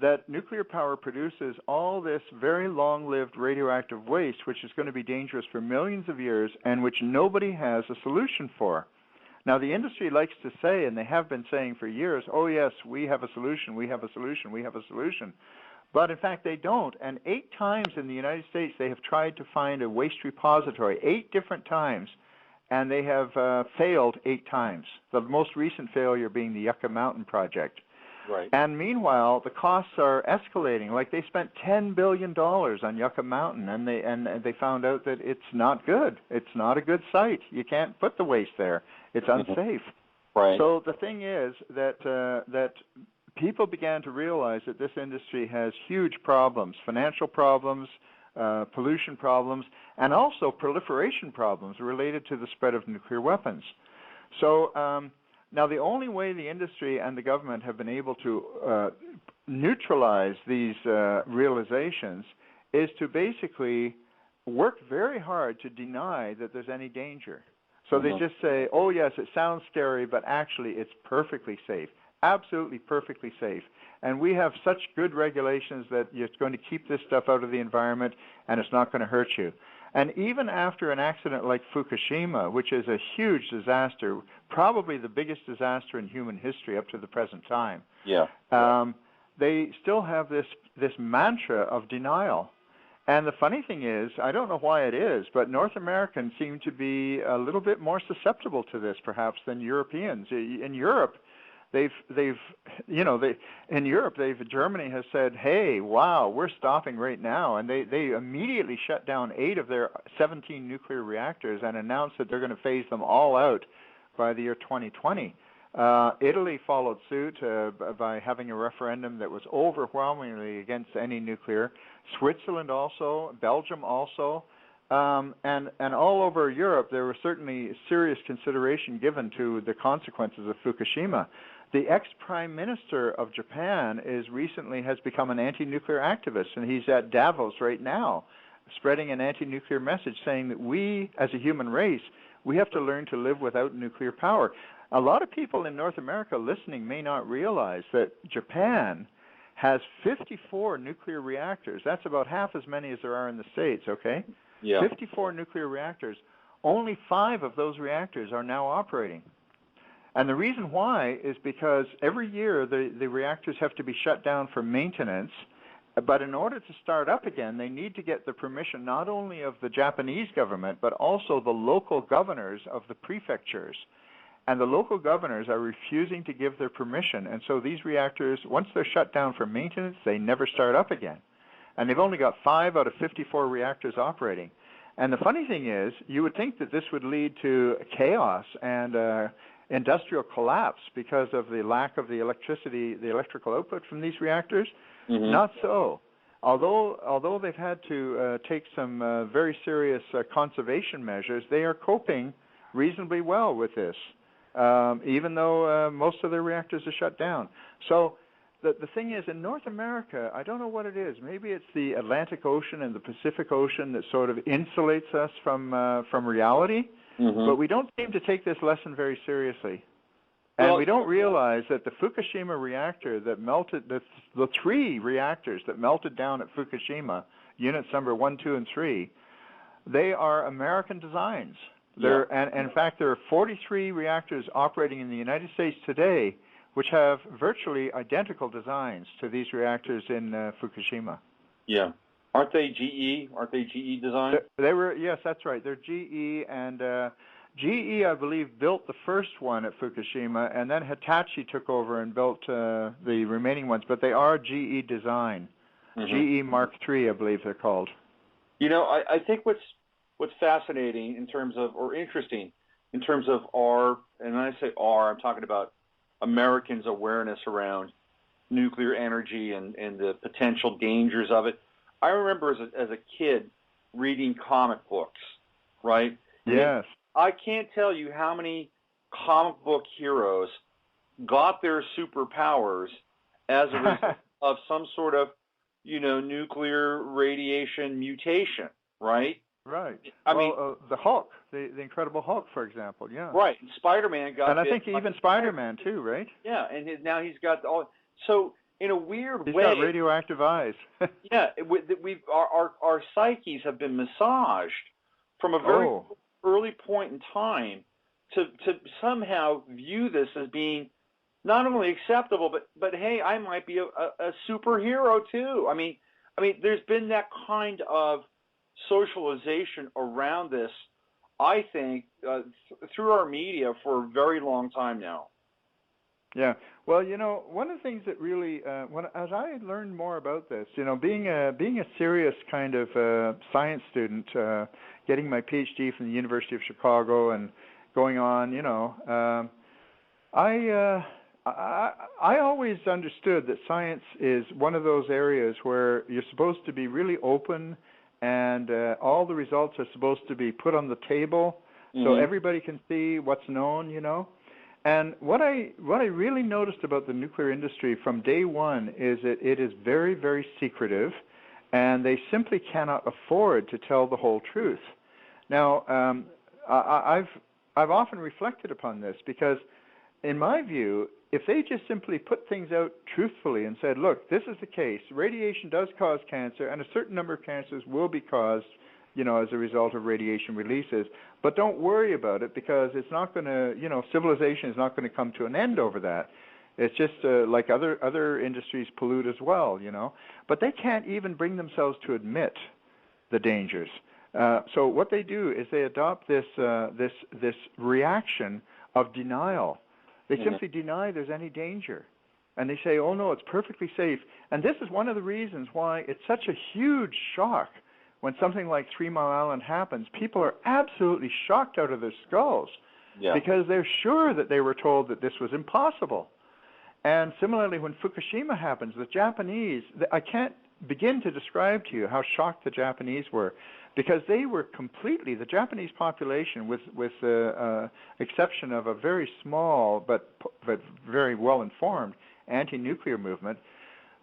that nuclear power produces all this very long-lived radioactive waste, which is going to be dangerous for millions of years and which nobody has a solution for. Now, the industry likes to say, and they have been saying for years, oh, yes, we have a solution, we have a solution, we have a solution. But, in fact, they don't. And 8 times in the United States they have tried to find a waste repository, 8 different times, and they have failed 8 times, the most recent failure being the Yucca Mountain project. Right. And meanwhile, the costs are escalating. Like they spent $10 billion on Yucca Mountain, and they found out that it's not good. It's not a good site. You can't put the waste there. It's unsafe. Right. So the thing is that people began to realize that this industry has huge problems, financial problems, pollution problems, and also proliferation problems related to the spread of nuclear weapons. So now the only way the industry and the government have been able to neutralize these realizations is to basically work very hard to deny that there's any danger. So they just say, oh, yes, it sounds scary, but actually it's perfectly safe, absolutely perfectly safe. And we have such good regulations that it's going to keep this stuff out of the environment and it's not going to hurt you. And even after an accident like Fukushima, which is a huge disaster, probably the biggest disaster in human history up to the present time, they still have this mantra of denial. And the funny thing is, I don't know why it is, but North Americans seem to be a little bit more susceptible to this, perhaps, than Europeans. In Europe, Germany has said, hey, wow, we're stopping right now. And they immediately shut down 8 of their 17 nuclear reactors and announced that they're going to phase them all out by the year 2020. Italy followed suit by having a referendum that was overwhelmingly against any nuclear. Switzerland also, Belgium also, and all over Europe there was certainly serious consideration given to the consequences of Fukushima. The ex-prime minister of Japan has become an anti-nuclear activist, and he's at Davos right now spreading an anti-nuclear message saying that we, as a human race, we have to learn to live without nuclear power. A lot of people in North America listening may not realize that Japan has 54 nuclear reactors. That's about half as many as there are in the States, okay? Yeah. 54 nuclear reactors. Only 5 of those reactors are now operating. And the reason why is because every year the reactors have to be shut down for maintenance, but in order to start up again, they need to get the permission not only of the Japanese government, but also the local governors of the prefectures. And the local governors are refusing to give their permission. And so these reactors, once they're shut down for maintenance, they never start up again. And they've only got 5 out of 54 reactors operating. And the funny thing is, you would think that this would lead to chaos and industrial collapse because of the lack of the electricity, the electrical output from these reactors. Mm-hmm. Not so. Although they've had to take some very serious conservation measures, they are coping reasonably well with this, even though most of their reactors are shut down. So the thing is, in North America, I don't know what it is. Maybe it's the Atlantic Ocean and the Pacific Ocean that sort of insulates us from reality. Mm-hmm. But we don't seem to take this lesson very seriously. And we don't realize that the Fukushima reactor that melted, the 3 reactors that melted down at Fukushima, units number 1, 2, and 3, they are American designs. And in fact, there are 43 reactors operating in the United States today which have virtually identical designs to these reactors in Fukushima. Yeah. Aren't they GE? Aren't they GE design? They were, yes, that's right. They're GE, and GE, I believe, built the first one at Fukushima, and then Hitachi took over and built the remaining ones. But they are GE design. Mm-hmm. GE Mark III, I believe they're called. You know, I think what's fascinating in terms of, or interesting in terms of our, and when I say our, I'm talking about Americans' awareness around nuclear energy and the potential dangers of it. I remember as a kid reading comic books, right? Yes. I can't tell you how many comic book heroes got their superpowers as a result of some sort of, nuclear radiation mutation, right? Right. I mean, the Hulk, the Incredible Hulk, for example, yeah. Right. Spider-Man got. And I think even Spider-Man too, right? Yeah, and now he's got all. So in a weird way, he's got radioactive eyes. Yeah, our psyches have been massaged from a very early point in time to somehow view this as being not only acceptable, but hey, I might be a superhero too. I mean, there's been that kind of socialization around this, I think, through our media for a very long time now. Yeah. Well, one of the things that really, as I learned more about this, being a serious kind of science student, getting my PhD from the University of Chicago and going on, I always understood that science is one of those areas where you're supposed to be really open, and all the results are supposed to be put on the table, so everybody can see what's known, And what I really noticed about the nuclear industry from day one is that it is very, very secretive, and they simply cannot afford to tell the whole truth. Now, I've often reflected upon this because, in my view, if they just simply put things out truthfully and said, look, this is the case, radiation does cause cancer, and a certain number of cancers will be caused, as a result of radiation releases, but don't worry about it because it's not going to, civilization is not going to come to an end over that. It's just like other industries pollute as well, But they can't even bring themselves to admit the dangers. So what they do is they adopt this reaction of denial. They simply deny there's any danger. And they say, oh, no, it's perfectly safe. And this is one of the reasons why it's such a huge shock when something like 3 Mile Island happens. People are absolutely shocked out of their skulls because they're sure that they were told that this was impossible. And similarly, when Fukushima happens, the Japanese, I can't begin to describe to you how shocked the Japanese were, because they were completely, the Japanese population, with the exception of a very small but very well-informed anti-nuclear movement,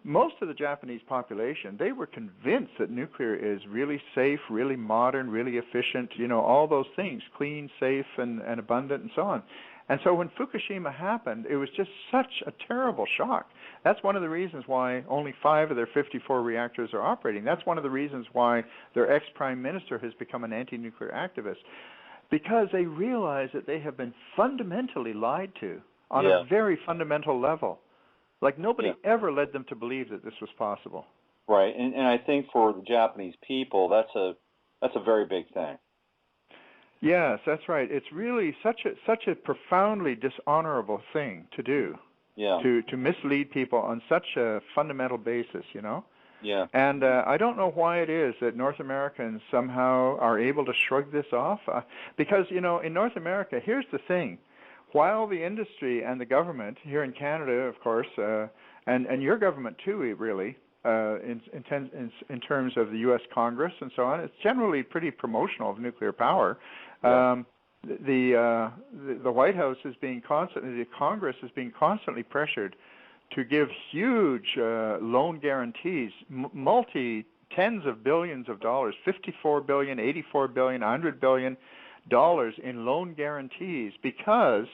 most of the Japanese population, they were convinced that nuclear is really safe, really modern, really efficient, all those things, clean, safe, and abundant, and so on. And so when Fukushima happened, it was just such a terrible shock. That's one of the reasons why only 5 of their 54 reactors are operating. That's one of the reasons why their ex-prime minister has become an anti-nuclear activist, because they realize that they have been fundamentally lied to on a very fundamental level. Like nobody ever led them to believe that this was possible. Right, and I think for the Japanese people, that's a very big thing. Yes, that's right. It's really such a profoundly dishonorable thing to do. Yeah. To mislead people on such a fundamental basis, you know. Yeah. And I don't know why it is that North Americans somehow are able to shrug this off, because you know, in North America, here's the thing: while the industry and the government here in Canada, of course, and your government too, really. In terms of the U.S. Congress and so on, it's generally pretty promotional of nuclear power. Yeah. The White House is being the Congress is being constantly pressured to give huge loan guarantees, tens of billions of dollars, $54 billion, $84 billion, $100 billion in loan guarantees, because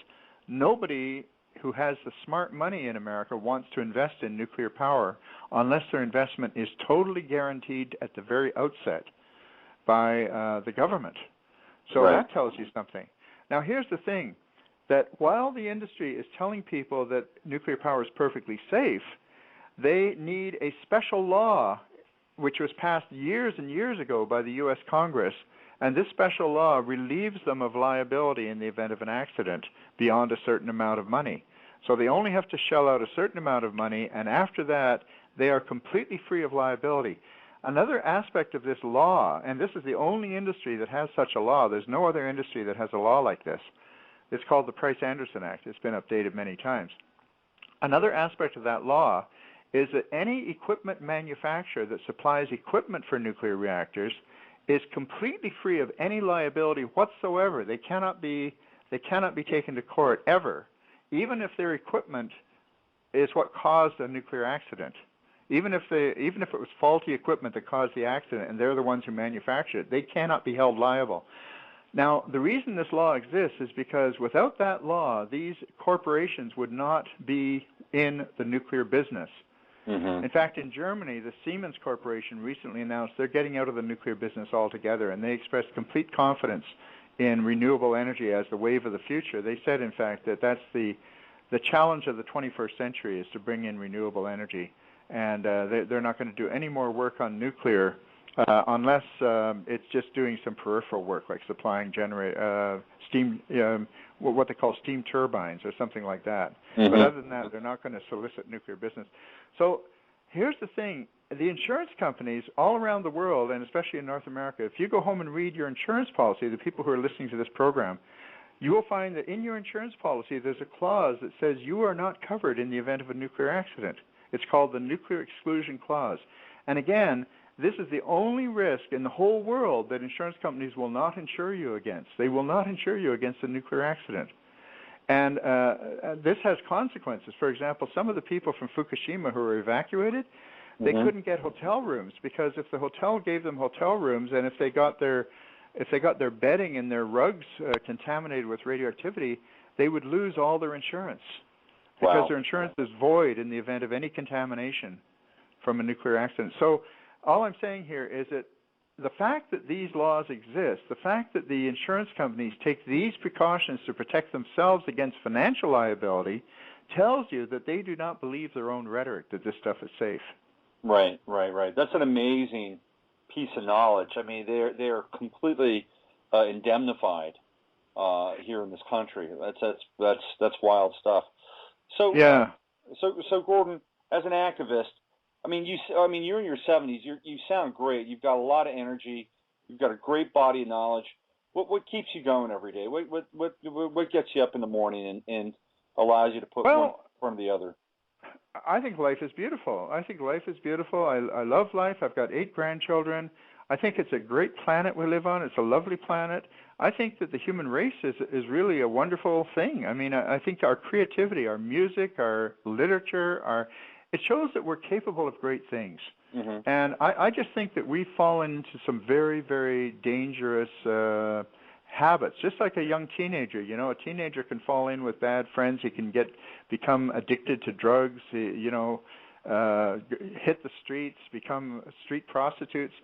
nobody who has the smart money in America wants to invest in nuclear power unless their investment is totally guaranteed at the very outset by the government. So that tells you something. Now, here's the thing, that while the industry is telling people that nuclear power is perfectly safe, they need a special law which was passed years and years ago by the U.S. Congress, and this special law relieves them of liability in the event of an accident beyond a certain amount of money. So they only have to shell out a certain amount of money, and after that, they are completely free of liability. Another aspect of this law, and this is the only industry that has such a law, there's no other industry that has a law like this. It's called the Price-Anderson Act. It's been updated many times. Another aspect of that law is that any equipment manufacturer that supplies equipment for nuclear reactors is completely free of any liability whatsoever. They cannot be taken to court ever, even if their equipment is what caused a nuclear accident. Even if it was faulty equipment that caused the accident and they're the ones who manufactured it, they cannot be held liable. Now, the reason this law exists is because without that law, these corporations would not be in the nuclear business. Mm-hmm. In fact, in Germany, the Siemens Corporation recently announced they're getting out of the nuclear business altogether, and they expressed complete confidence in renewable energy as the wave of the future. They said, in fact, that that's the challenge of the 21st century is to bring in renewable energy, and they're not going to do any more work on nuclear unless it's just doing some peripheral work, like supplying steam, what they call steam turbines or something like that. Mm-hmm. But other than that, they're not going to solicit nuclear business. So here's the thing. The insurance companies all around the world, and especially in North America, if you go home and read your insurance policy, the people who are listening to this program, you will find that in your insurance policy there's a clause that says you are not covered in the event of a nuclear accident. It's called the Nuclear Exclusion Clause. And again, this is the only risk in the whole world that insurance companies will not insure you against. They will not insure you against a nuclear accident. And this has consequences. For example, some of the people from Fukushima who were evacuated, they mm-hmm. couldn't get hotel rooms because if the hotel gave them hotel rooms and if they got their bedding and their rugs contaminated with radioactivity, they would lose all their insurance because their insurance is void in the event of any contamination from a nuclear accident. So all I'm saying here is that the fact that these laws exist, the fact that the insurance companies take these precautions to protect themselves against financial liability tells you that they do not believe their own rhetoric that this stuff is safe. Right. That's an amazing piece of knowledge. I mean, they are completely indemnified here in this country. That's wild stuff. So yeah. So Gordon, as an activist, you're in your 70s. You sound great. You've got a lot of energy. You've got a great body of knowledge. What keeps you going every day? What gets you up in the morning and allows you to put one in front of the other? I think life is beautiful. I love life. I've got 8 grandchildren. I think it's a great planet we live on. It's a lovely planet. I think that the human race is really a wonderful thing. I mean, I think our creativity, our music, our literature, it shows that we're capable of great things. Mm-hmm. And I just think that we fall into some very, very dangerous habits, just like a young teenager. You know, a teenager can fall in with bad friends. He can become addicted to drugs. Hit the streets, become street prostitutes.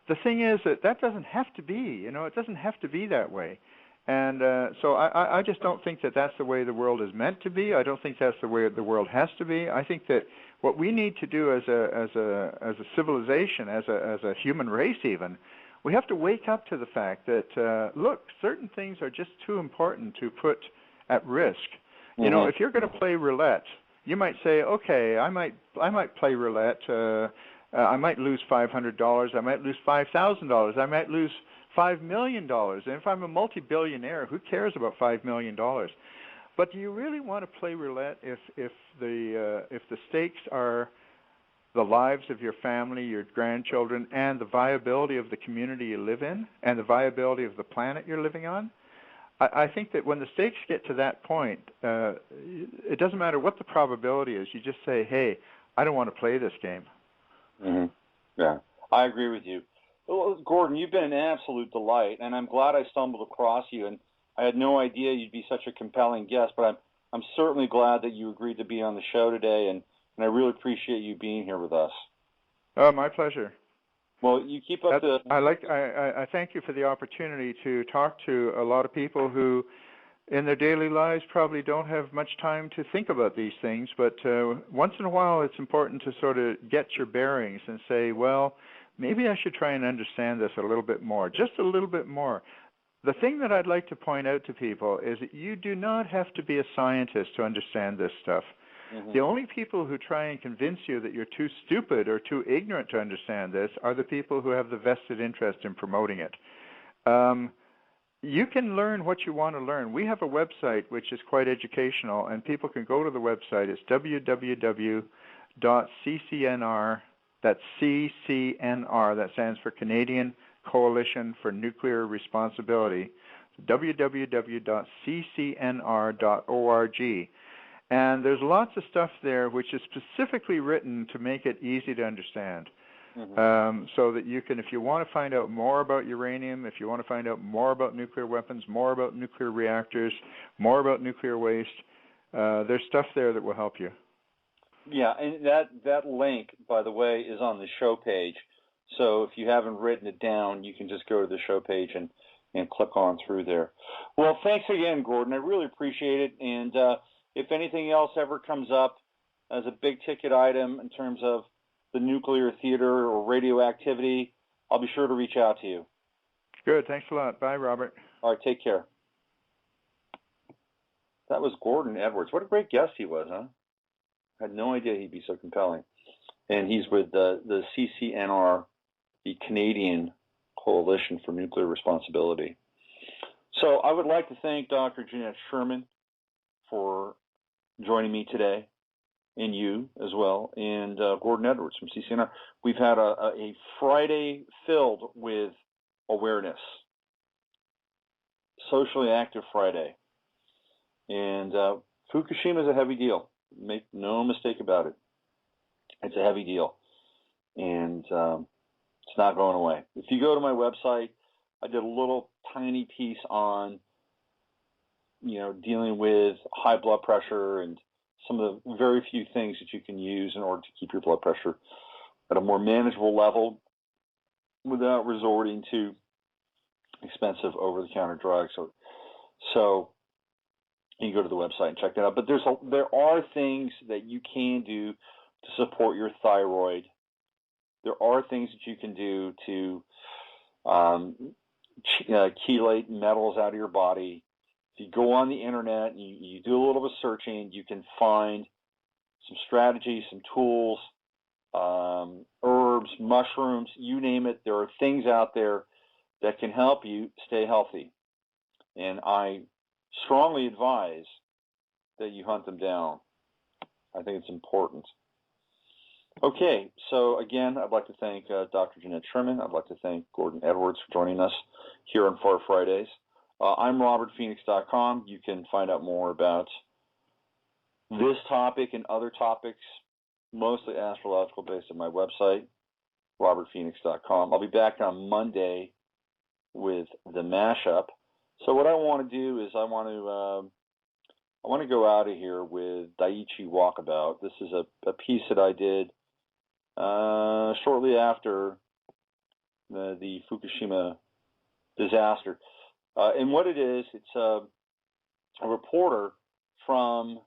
The thing is that doesn't have to be. You know, it doesn't have to be that way. And so I just don't think that that's the way the world is meant to be. I don't think that's the way the world has to be. I think that what we need to do as a civilization, as a human race even, we have to wake up to the fact that look, certain things are just too important to put at risk. You know, if you're going to play roulette, you might say, okay, I might play roulette. I might lose $500. I might lose $5,000. I might lose $5 million. And if I'm a multi-billionaire, who cares about $5 million? But do you really want to play roulette if the stakes are the lives of your family, your grandchildren, and the viability of the community you live in, and the viability of the planet you're living on? I think that when the stakes get to that point, it doesn't matter what the probability is. You just say, hey, I don't want to play this game. Mm-hmm. Yeah, I agree with you. Well, Gordon, you've been an absolute delight, and I'm glad I stumbled across you. And I had no idea you'd be such a compelling guest, but I'm certainly glad that you agreed to be on the show today, and I really appreciate you being here with us. Oh, my pleasure. Well, you keep up the... I thank you for the opportunity to talk to a lot of people who, in their daily lives, probably don't have much time to think about these things, but once in a while it's important to sort of get your bearings and say, well, maybe I should try and understand this a little bit more, just a little bit more. The thing that I'd like to point out to people is that you do not have to be a scientist to understand this stuff. The only people who try and convince you that you're too stupid or too ignorant to understand this are the people who have the vested interest in promoting it. You can learn what you want to learn. We have a website which is quite educational, and people can go to the website. It's www.ccnr, that's CCNR, that stands for Canadian Coalition for Nuclear Responsibility, www.ccnr.org. And there's lots of stuff there which is specifically written to make it easy to understand. So that you can, if you want to find out more about uranium, if you want to find out more about nuclear weapons, more about nuclear reactors, more about nuclear waste, there's stuff there that will help you. Yeah, and that link, by the way, is on the show page. So if you haven't written it down, you can just go to the show page and click on through there. Well, thanks again, Gordon. I really appreciate it. And if anything else ever comes up as a big-ticket item in terms of the nuclear theater or radioactivity, I'll be sure to reach out to you. Good. Thanks a lot. Bye, Robert. All right. Take care. That was Gordon Edwards. What a great guest he was, huh? I had no idea he'd be so compelling. And he's with the CCNR, the Canadian Coalition for Nuclear Responsibility. So I would like to thank Dr. Janette Sherman for joining me today, and you as well, and Gordon Edwards from CCNR. We've had a Friday filled with awareness, socially active Friday. And Fukushima is a heavy deal. Make no mistake about it. It's a heavy deal. And it's not going away. If you go to my website, I did a little tiny piece on, dealing with high blood pressure and some of the very few things that you can use in order to keep your blood pressure at a more manageable level without resorting to expensive over-the-counter drugs. So you can go to the website and check that out. But there are things that you can do to support your thyroid. There are things that you can do to chelate metals out of your body. If you go on the internet and you do a little bit of searching, you can find some strategies, some tools, herbs, mushrooms, you name it. There are things out there that can help you stay healthy. And I strongly advise that you hunt them down. I think it's important. Okay, so again, I'd like to thank Dr. Janette Sherman. I'd like to thank Gordon Edwards for joining us here on Far Fridays. I'm RobertPhoenix.com. You can find out more about this topic and other topics, mostly astrological, based on my website, RobertPhoenix.com. I'll be back on Monday with the mashup. So what I want to do is I want to go out of here with Daiichi Walkabout. This is a piece that I did shortly after the Fukushima disaster. And what it is, it's a reporter from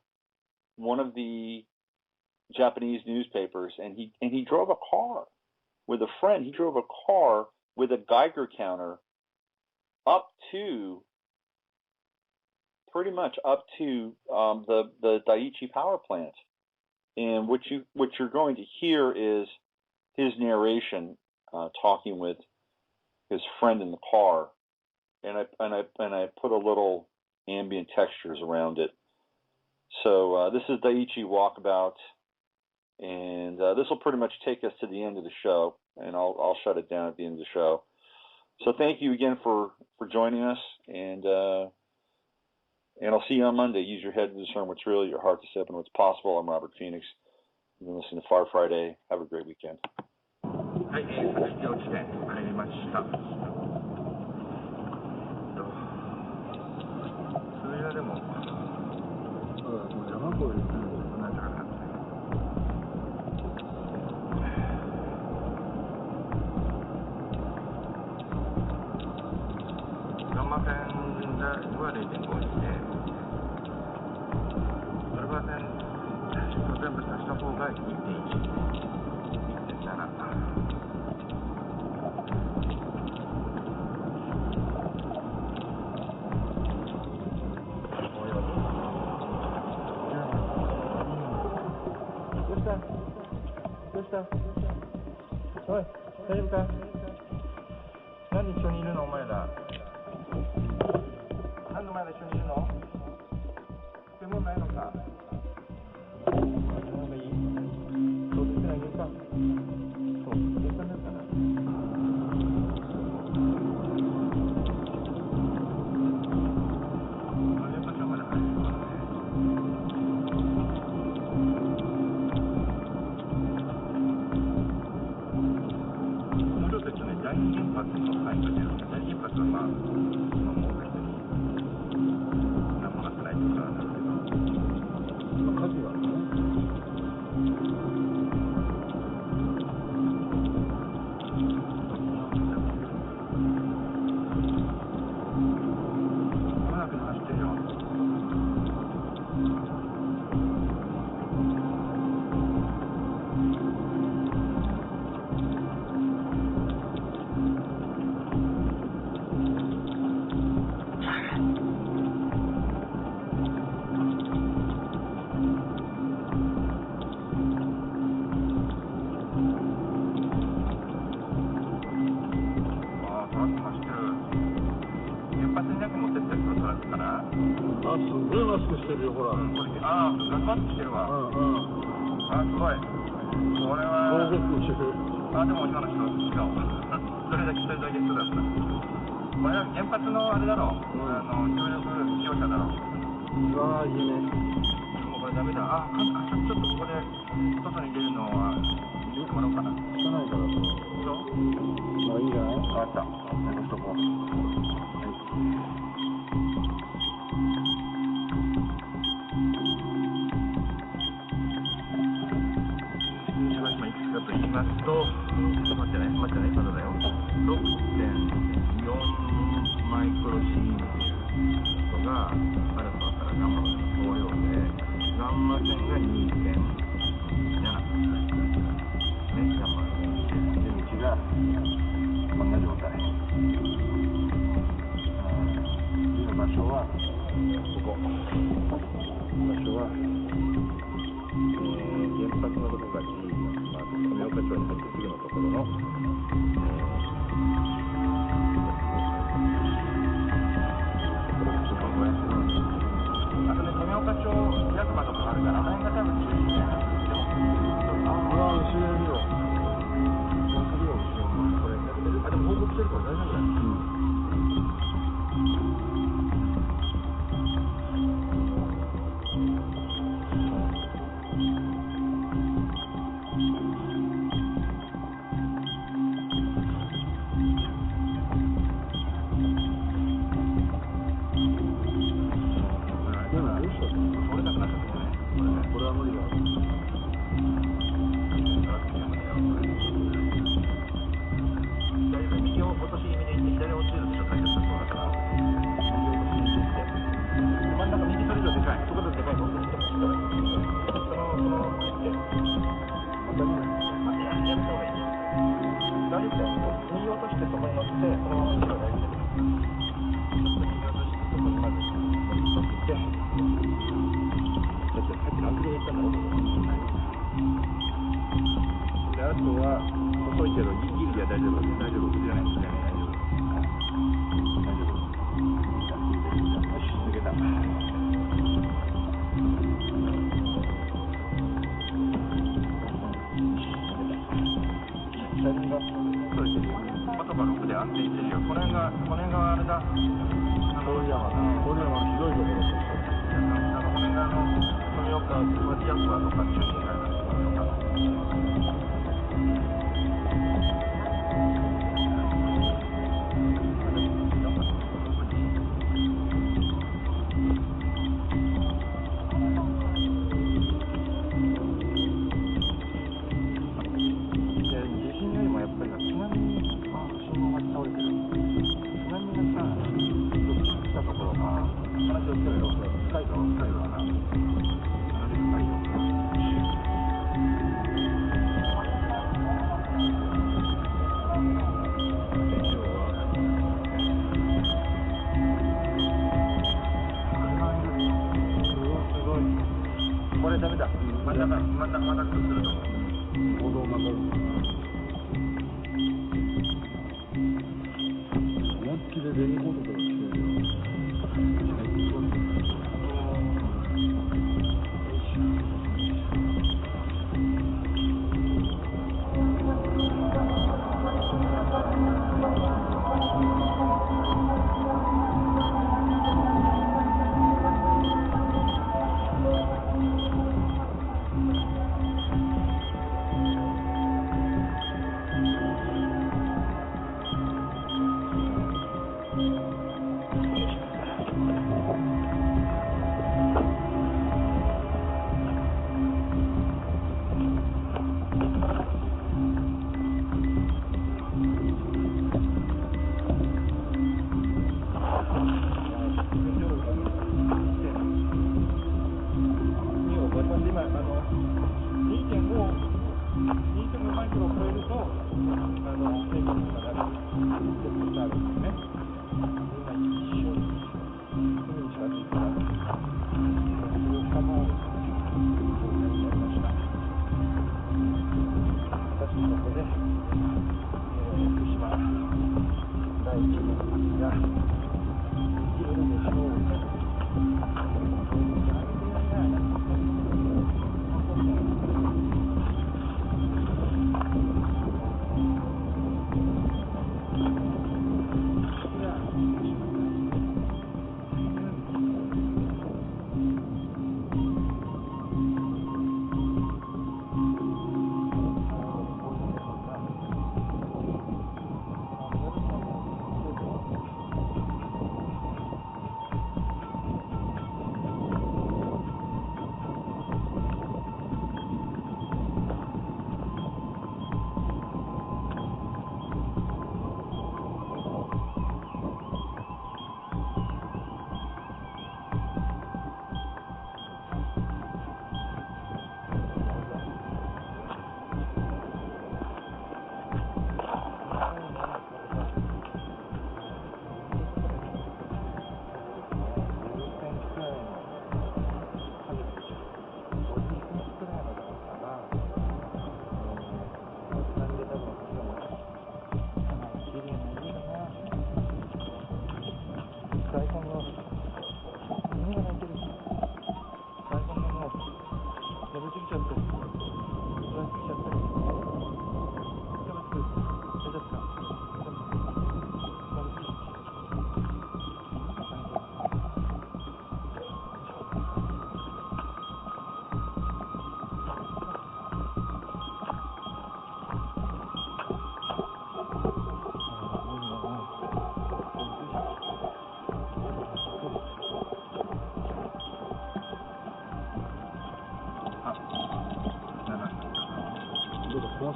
one of the Japanese newspapers, and he drove a car with a friend. He drove a car with a Geiger counter pretty much up to the Daiichi power plant. And what you're going to hear is his narration, talking with his friend in the car, and I put a little ambient textures around it. So this is Daiichi Walkabout, and this will pretty much take us to the end of the show, and I'll shut it down at the end of the show. So thank you again for joining us, and I'll see you on Monday. Use your head to discern what's real, your heart to step in what's possible. I'm Robert Phoenix. You've been listening to Far Friday. Have a great weekend. はい、作業地点入りました。それはでも、山越えてなんとかなって。ガンマ線は 0.5 にして、アルファ線全部足した方が 1.1、1.7。どうしたおい、大丈夫か？何一緒にいるのお前ら。何でお前ら一緒にいるの？でもないのか。なんかいい？そうつけてあげるか。そう、計算だったな。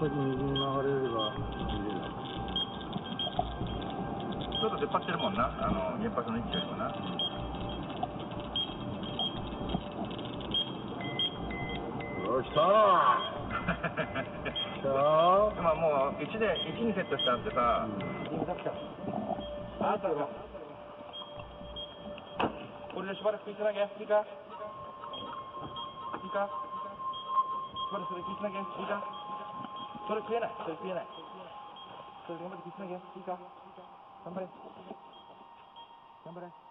先右に流れれば見れない。ちょっと出っ張ってるもんな、原発の位置よりもな。よし、来たー。来たー。今もう1にセットしたんでさ、来た。あったか。俺でしばらく食いつなげ。いいか。いいか。しばらくそれ食いつなげ。いいか。それ食えない。それ食えない。それ頑張って食いつなげ。いいか。頑張れ。頑張れ。